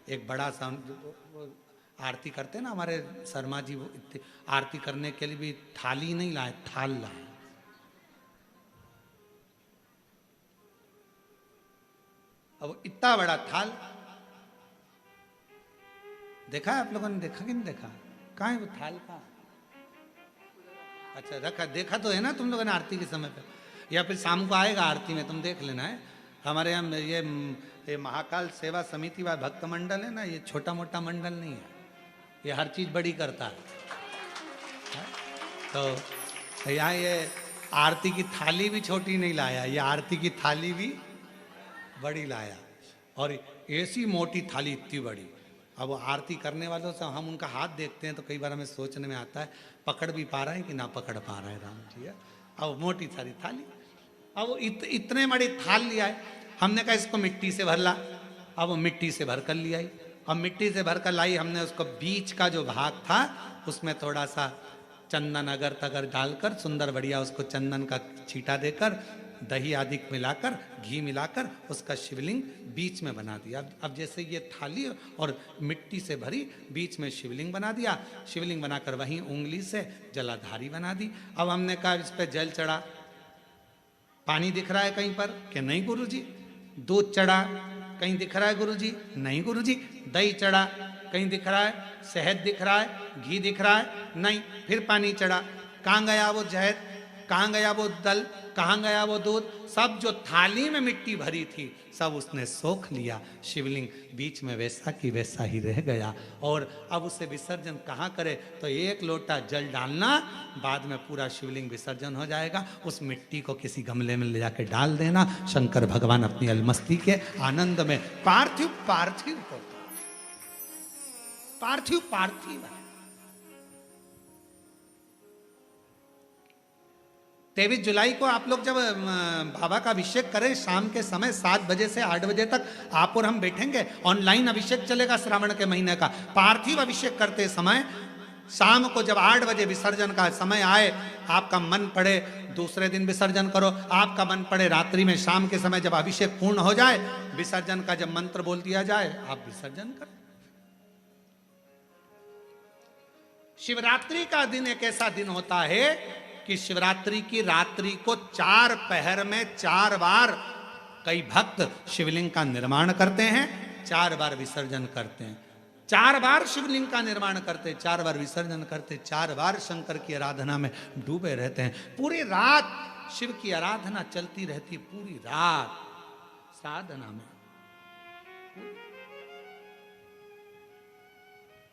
B: एक बड़ा सा आरती करते ना हमारे शर्मा जी, वो आरती करने के लिए भी थाली नहीं लाए, थाल लाए। अब इतना बड़ा थाल देखा है आप लोगों ने? देखा कि नहीं देखा? कहाँ है वो थाल? कहाँ? अच्छा रखा, देखा तो है ना तुम लोगों ने आरती के समय पे, या फिर शाम को आएगा आरती में, तुम देख लेना है। हमारे यहाँ ये महाकाल सेवा समिति व भक्त मंडल है ना, ये छोटा मोटा मंडल नहीं है, ये हर चीज बड़ी करता है। तो यहाँ ये आरती की थाली भी छोटी नहीं लाया, ये आरती की थाली भी बड़ी लाया, और ऐसी मोटी थाली इतनी बड़ी। अब वो आरती करने वालों से हम उनका हाथ देखते हैं तो कई बार हमें सोचने में आता है पकड़ भी पा रहे हैं कि ना पकड़ पा रहे हैं राम जी। अब मोटी सारी थाली, अब वो इतने बड़ी थाल लिया है। हमने कहा इसको मिट्टी से भर ला। अब वो मिट्टी से भर कर लिया। अब मिट्टी से भर कर लाई, हमने उसको बीच का जो भाग था उसमें थोड़ा सा चंदन अगर तगर डालकर, सुंदर बढ़िया उसको चंदन का छींटा देकर, दही आदि मिलाकर, घी मिलाकर उसका शिवलिंग बीच में बना दिया। अब जैसे ये थाली और मिट्टी से भरी, बीच में शिवलिंग बना दिया। शिवलिंग बनाकर वहीं उंगली से जलाधारी बना दी। अब हमने कहा इस पे जल चढ़ा, पानी दिख रहा है कहीं पर कि नहीं गुरुजी? दूध चढ़ा, कहीं दिख रहा है गुरुजी? नहीं गुरुजी। दही चढ़ा, कहीं दिख रहा है? शहद दिख रहा है? घी दिख रहा है? नहीं। फिर पानी चढ़ा, कहाँ गया वो शहद? कहाँ गया वो दल? कहाँ गया वो दूध? सब जो थाली में मिट्टी भरी थी सब उसने सोख लिया। शिवलिंग बीच में वैसा की वैसा ही रह गया। और अब उसे विसर्जन कहाँ करे? तो 1 लोटा जल डालना, बाद में पूरा शिवलिंग विसर्जन हो जाएगा। उस मिट्टी को किसी गमले में ले जाके डाल देना। शंकर भगवान अपनी अलमस्ती के आनंद में पार्थिव पार्थिव होता, पार्थिव पार्थिव है। 23 जुलाई को आप लोग जब बाबा का अभिषेक करें, शाम के समय 7 बजे से 8 बजे तक आप और हम बैठेंगे। ऑनलाइन अभिषेक चलेगा श्रावण के महीने का। पार्थिव अभिषेक करते समय शाम को जब 8 बजे विसर्जन का समय आए, आपका मन पड़े दूसरे दिन विसर्जन करो, आपका मन पड़े रात्रि में, शाम के समय जब अभिषेक पूर्ण हो जाए, विसर्जन का जब मंत्र बोल दिया जाए, आप विसर्जन करें। शिवरात्रि का दिन एक ऐसा दिन होता है कि शिवरात्रि की रात्रि को 4 पहर में 4 बार कई भक्त शिवलिंग का निर्माण करते हैं, 4 बार विसर्जन करते हैं। 4 बार शिवलिंग का निर्माण करते, 4 बार विसर्जन करते, 4 बार शंकर की आराधना में डूबे रहते हैं। पूरी रात शिव की आराधना चलती रहती, पूरी रात साधना में।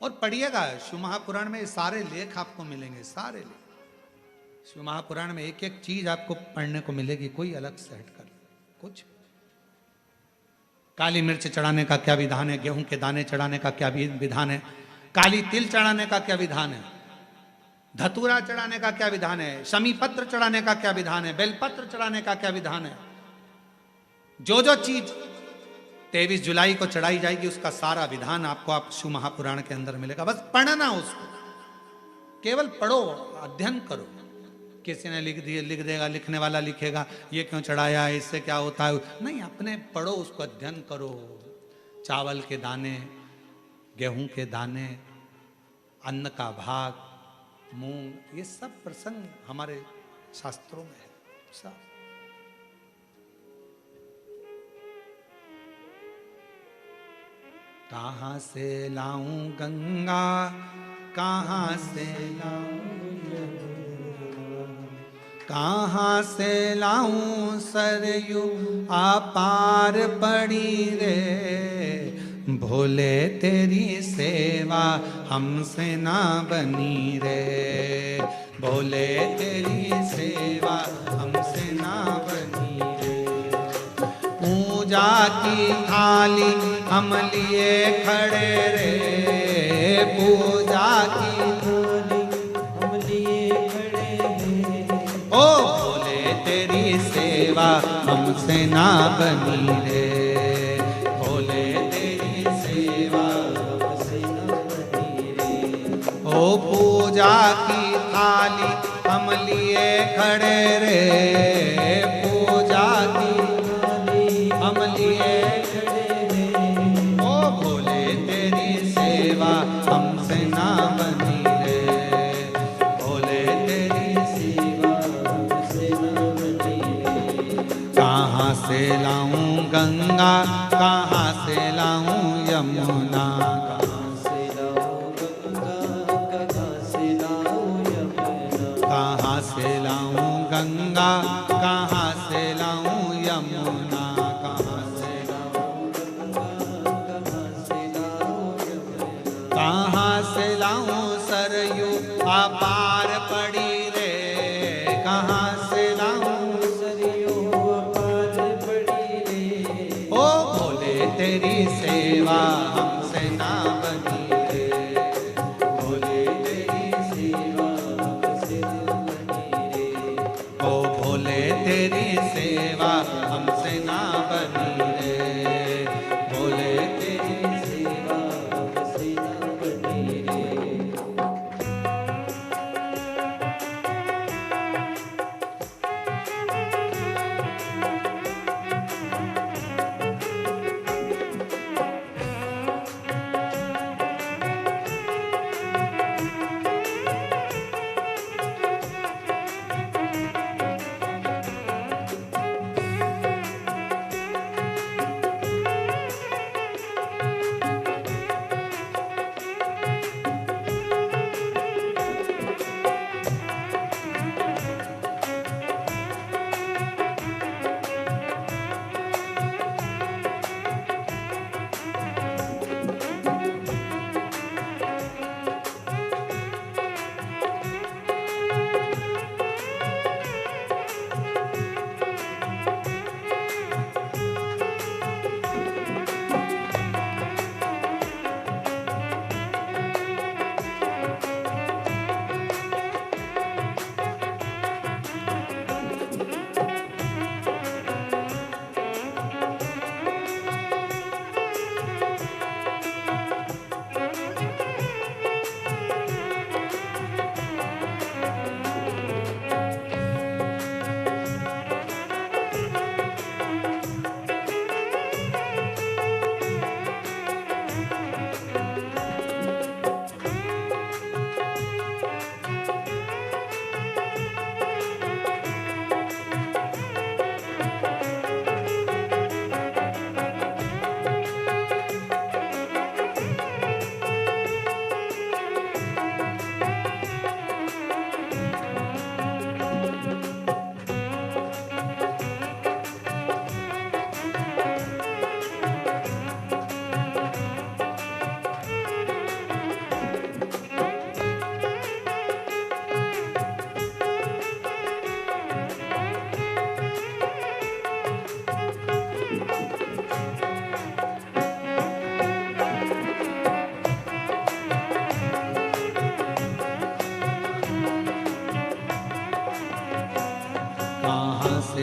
B: और पढ़िएगा शिव महापुराण में सारे लेख आपको मिलेंगे, सारे लेख शिव महापुराण में एक एक चीज आपको पढ़ने को मिलेगी, कोई अलग से हटकर कुछ। काली मिर्च चढ़ाने का क्या विधान है, गेहूं के दाने चढ़ाने का क्या विधान है, काली तिल चढ़ाने का क्या विधान है, धतूरा चढ़ाने का क्या विधान है, शमी पत्र चढ़ाने का क्या विधान है, बेलपत्र चढ़ाने का क्या विधान है। जो जो चीज 23 जुलाई को चढ़ाई जाएगी उसका सारा विधान आपको आप शिव महापुराण के अंदर मिलेगा। बस पढ़ना उसको, केवल पढ़ो, अध्ययन करो। किसी ने लिख देगा, लिखने वाला लिखेगा ये क्यों चढ़ाया है, इससे क्या होता है, नहीं, अपने पढ़ो, उसको अध्ययन करो। चावल के दाने, गेहूं के दाने, अन्न का भाग, मूंग, ये सब प्रसंग हमारे शास्त्रों में है सब। कहाँ से लाऊं गंगा, कहाँ से लाऊं, कहाँ से लाऊं सरयू अपार पड़ी रे, भोले तेरी सेवा हमसे ना बनी रे, भोले तेरी सेवा हमसे ना बनी रे। पूजा की थाली हम लिए खड़े रे, पूजा की थाली हम लिए खड़े रे, ओ भोले तेरी सेवा हमसे ना बनी रे, भोले तेरी सेवा हमसे ना बनी रे। ओ पूजा की थाली हम लिए खड़े रे, पूजा की थाली हम लिए खड़े रे, ओ भोले तेरी सेवा हमसे ना बनी रे, भोले तेरी सेवा हमसे ना बनी रे। कहाँ से लाऊं गंगा, कहाँ से लाऊं यमुना, कहाँ से लाऊं गंगा, कहाँ से लाऊं यमुना, कहाँ से लाऊं गंगा, कहाँ से लाऊं यमुना, कहाँ से लाऊं गंगा, कहाँ से लाऊं यमुना, कहाँ से लाऊं सरयू अपार पड़ी रे, कहाँ से लाऊं सरयू अपार पड़ी रे, ओ भोले तेरी सेवा हमसे ना बनी रे, भोले तेरी सेवा हमसे ना बनी रे, ओ भोले तेरी सेवा हमसे ना बनी रे, भोले तेरी सेवा हमसे ना बनी रे।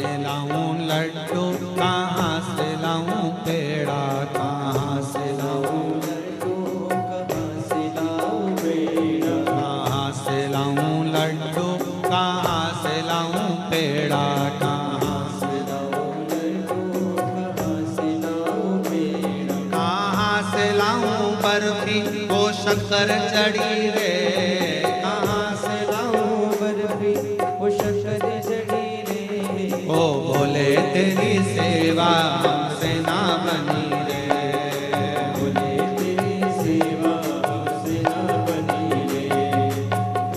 B: से लाऊं लड्डू, कहाँ से लाऊं पेड़ा, कहाँ से लाऊं लड्डू, कहाँ से लाऊं पेड़ा, कहाँ से लाऊं लड्डू, कहाँ से लाऊं पेड़ा, कहाँ से लाऊं लड्डू, कहाँ से लाऊं पेड़ा, कहाँ से लाऊं बर्फी वो शक्कर चढ़ी रे, कहाँ से लाऊं बर्फी वो शक्कर चढ़ी रे, ओ बोले तेरी सेवा हमसे ना बनी रे, बोले तेरी सेवा हमसे ना बनी रे,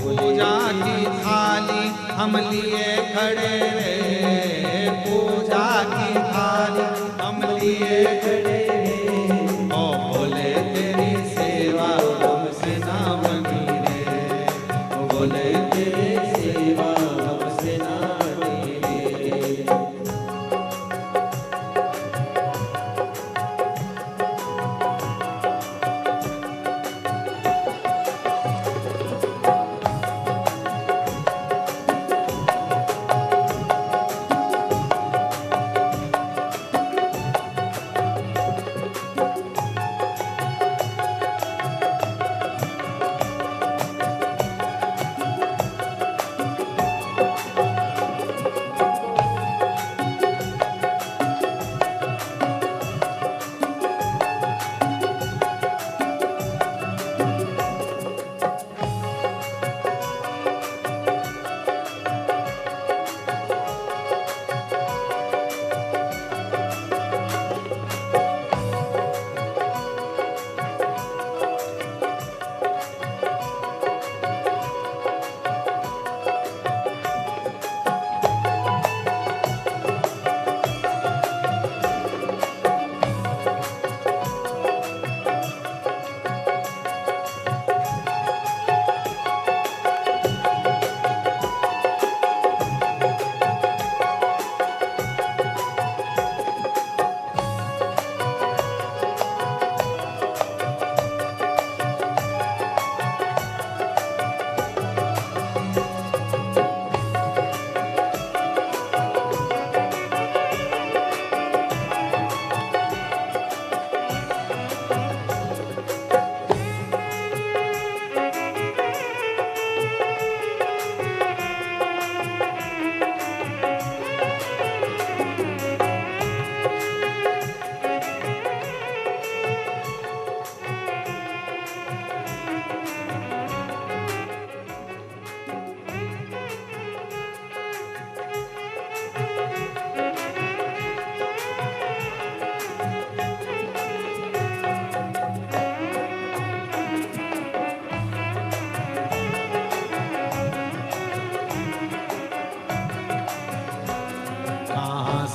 B: पूजा की थाली हम लिए खड़े रे, पूजा की थाली हम लिए खड़े रे, ओ बोले तेरी सेवा हमसे ना बनी रे, ओ बोले तेरी सेवा हमसे ना बनी रे।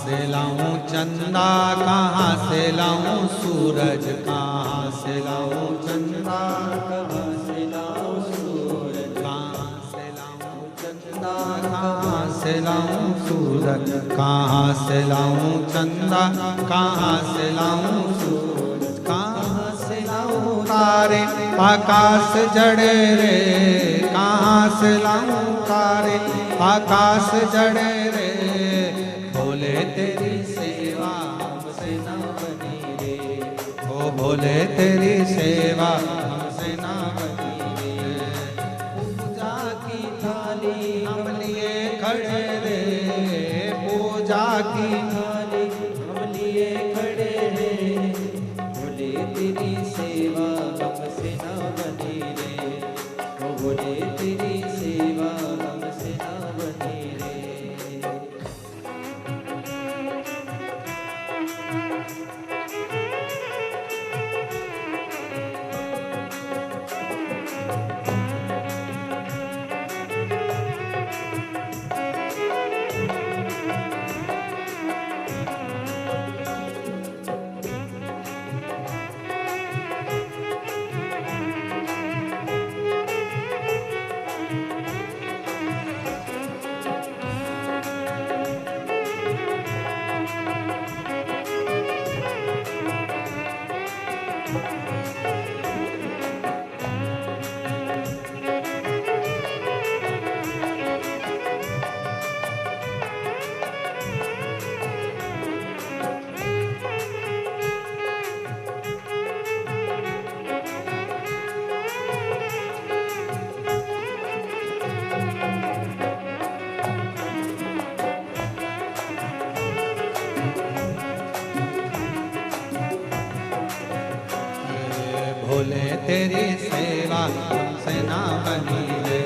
B: से लाऊं चंदा, कहाँ से लाऊं सूरज, कहाँ से लाऊं चंदा, कहाँ से लाऊं सूरज, कहाँ से लाऊं चंदा, कहाँ से लाऊं सूरज, कहाँ से लाऊं चंदा, कहाँ से लाऊं सूरज, कहाँ से लाऊं तारे आकाश जड़े रे, कहाँ से लाऊं तारे आकाश जड़े रे, बोले तेरी सेवा हमसे ना बनी रे, ओ बोले तेरी सेवा हमसे ना बनी रे, पूजा की थाली हम लिए खड़े रे, पूजा की थाली हम लिए खड़े रे, बोले तेरी सेवा हमसे ना बनी रे, ओ बोले तेरी सेवा हमसे ना बनी रे। भोले तेरी सेवा हमसे ना बनी रे,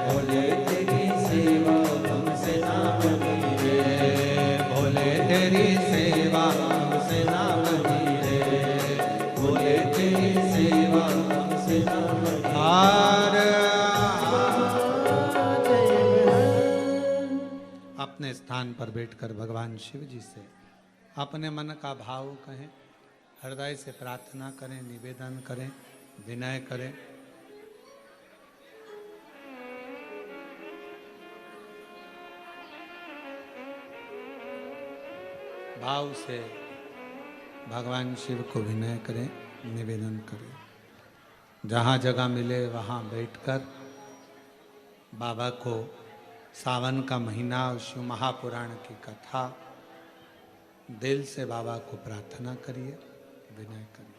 C: भोले तेरी सेवा हमसे ना बनी रे,
B: भोले तेरी सेवा हमसे ना बनी रे,
C: भोले तेरी सेवा हमसे ना बनी
B: हार अपने स्थान पर बैठकर भगवान शिव जी से अपने मन का भाव कहें, हृदय से प्रार्थना करें, निवेदन करें, विनय करें। भाव से भगवान शिव को विनय करें, निवेदन करें। जहाँ जगह मिले वहाँ बैठकर बाबा को सावन का महीना और शिव महापुराण की कथा दिल से बाबा को प्रार्थना करिए, विनय करिए।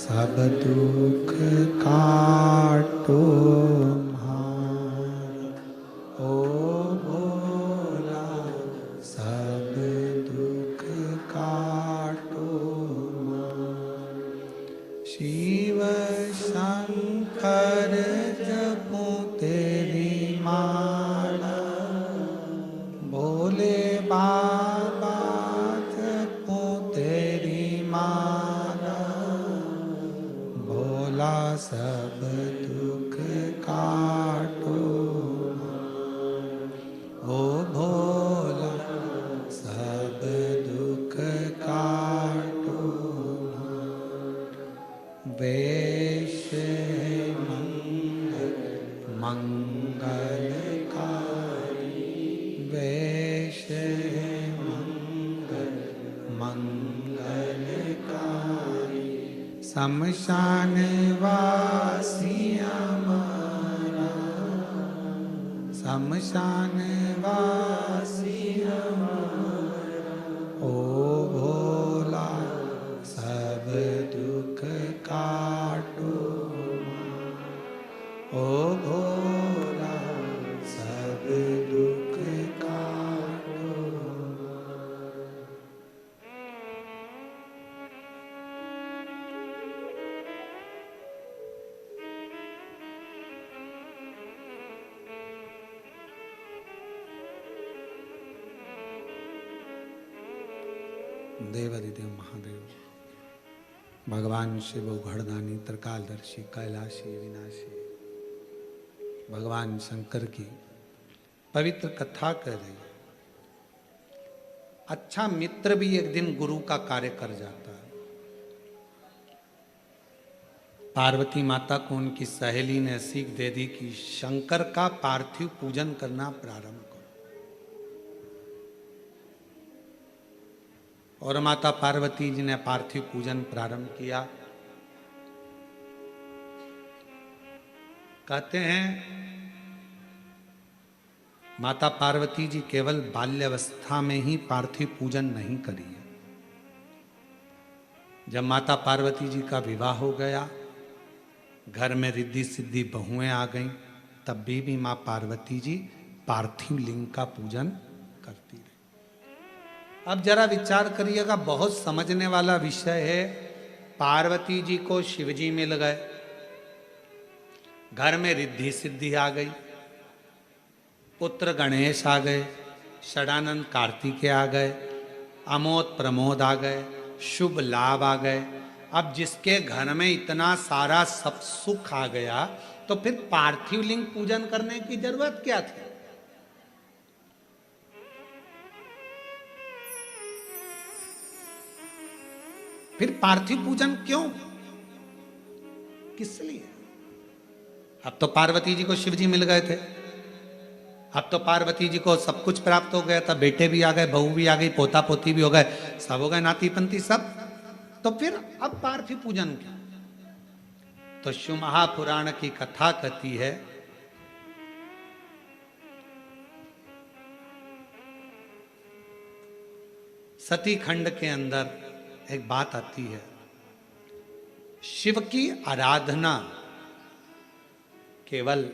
B: सब दुख काटो म्हारा, ओ भोला सब दुख काटो म्हारा। शिव शंकर जपो तेरी माला, भोले बाबा जपो तेरी माला, भोला सब दुख काटो, ओ भोला सब दुख काटो। वेश मंगल मंगलकारी, वेश मंगल मंगलकारी, शमशान वासी हमारा, शमशान वासी हमारा, ओ भोला सब दुख काटो, ओ भोला सब दुख काटो। देवादिदेव महादेव भगवान शिव उघड़दानी त्रिकालदर्शी कैलाशी विनाशी भगवान शंकर की पवित्र कथा कर रही। अच्छा मित्र भी एक दिन गुरु का कार्य कर जाता है। पार्वती माता को उनकी सहेली ने सीख दे दी कि शंकर का पार्थिव पूजन करना प्रारंभ करो। और माता पार्वती जी ने पार्थिव पूजन प्रारंभ किया। कहते हैं माता पार्वती जी केवल बाल्यावस्था में ही पार्थिव पूजन नहीं करी है। जब माता पार्वती जी का विवाह हो गया, घर में रिद्धि सिद्धि बहुएं आ गईं, तब भी माँ पार्वती जी पार्थिव लिंग का पूजन करती रही। अब जरा विचार करिएगा, बहुत समझने वाला विषय है। पार्वती जी को शिव जी मिल गए, घर में रिद्धि सिद्धि आ गई, पुत्र गणेश आ गए, षडानंद कार्तिकेय आ गए, अमोद प्रमोद आ गए, शुभ लाभ आ गए। अब जिसके घर में इतना सारा सब सुख आ गया तो फिर पार्थिव लिंग पूजन करने की जरूरत क्या थी? फिर पार्थिव पूजन क्यों, किस लिए? अब तो पार्वती जी को शिव जी मिल गए थे, अब तो पार्वती जी को सब कुछ प्राप्त हो गया था, बेटे भी आ गए, बहू भी आ गई, पोता पोती भी हो गए, सब हो गए, नाती पंती सब। तो फिर अब पार्थिव पूजन क्या? तो शिव महापुराण की कथा कहती है सती खंड के अंदर एक बात आती है, शिव की आराधना केवल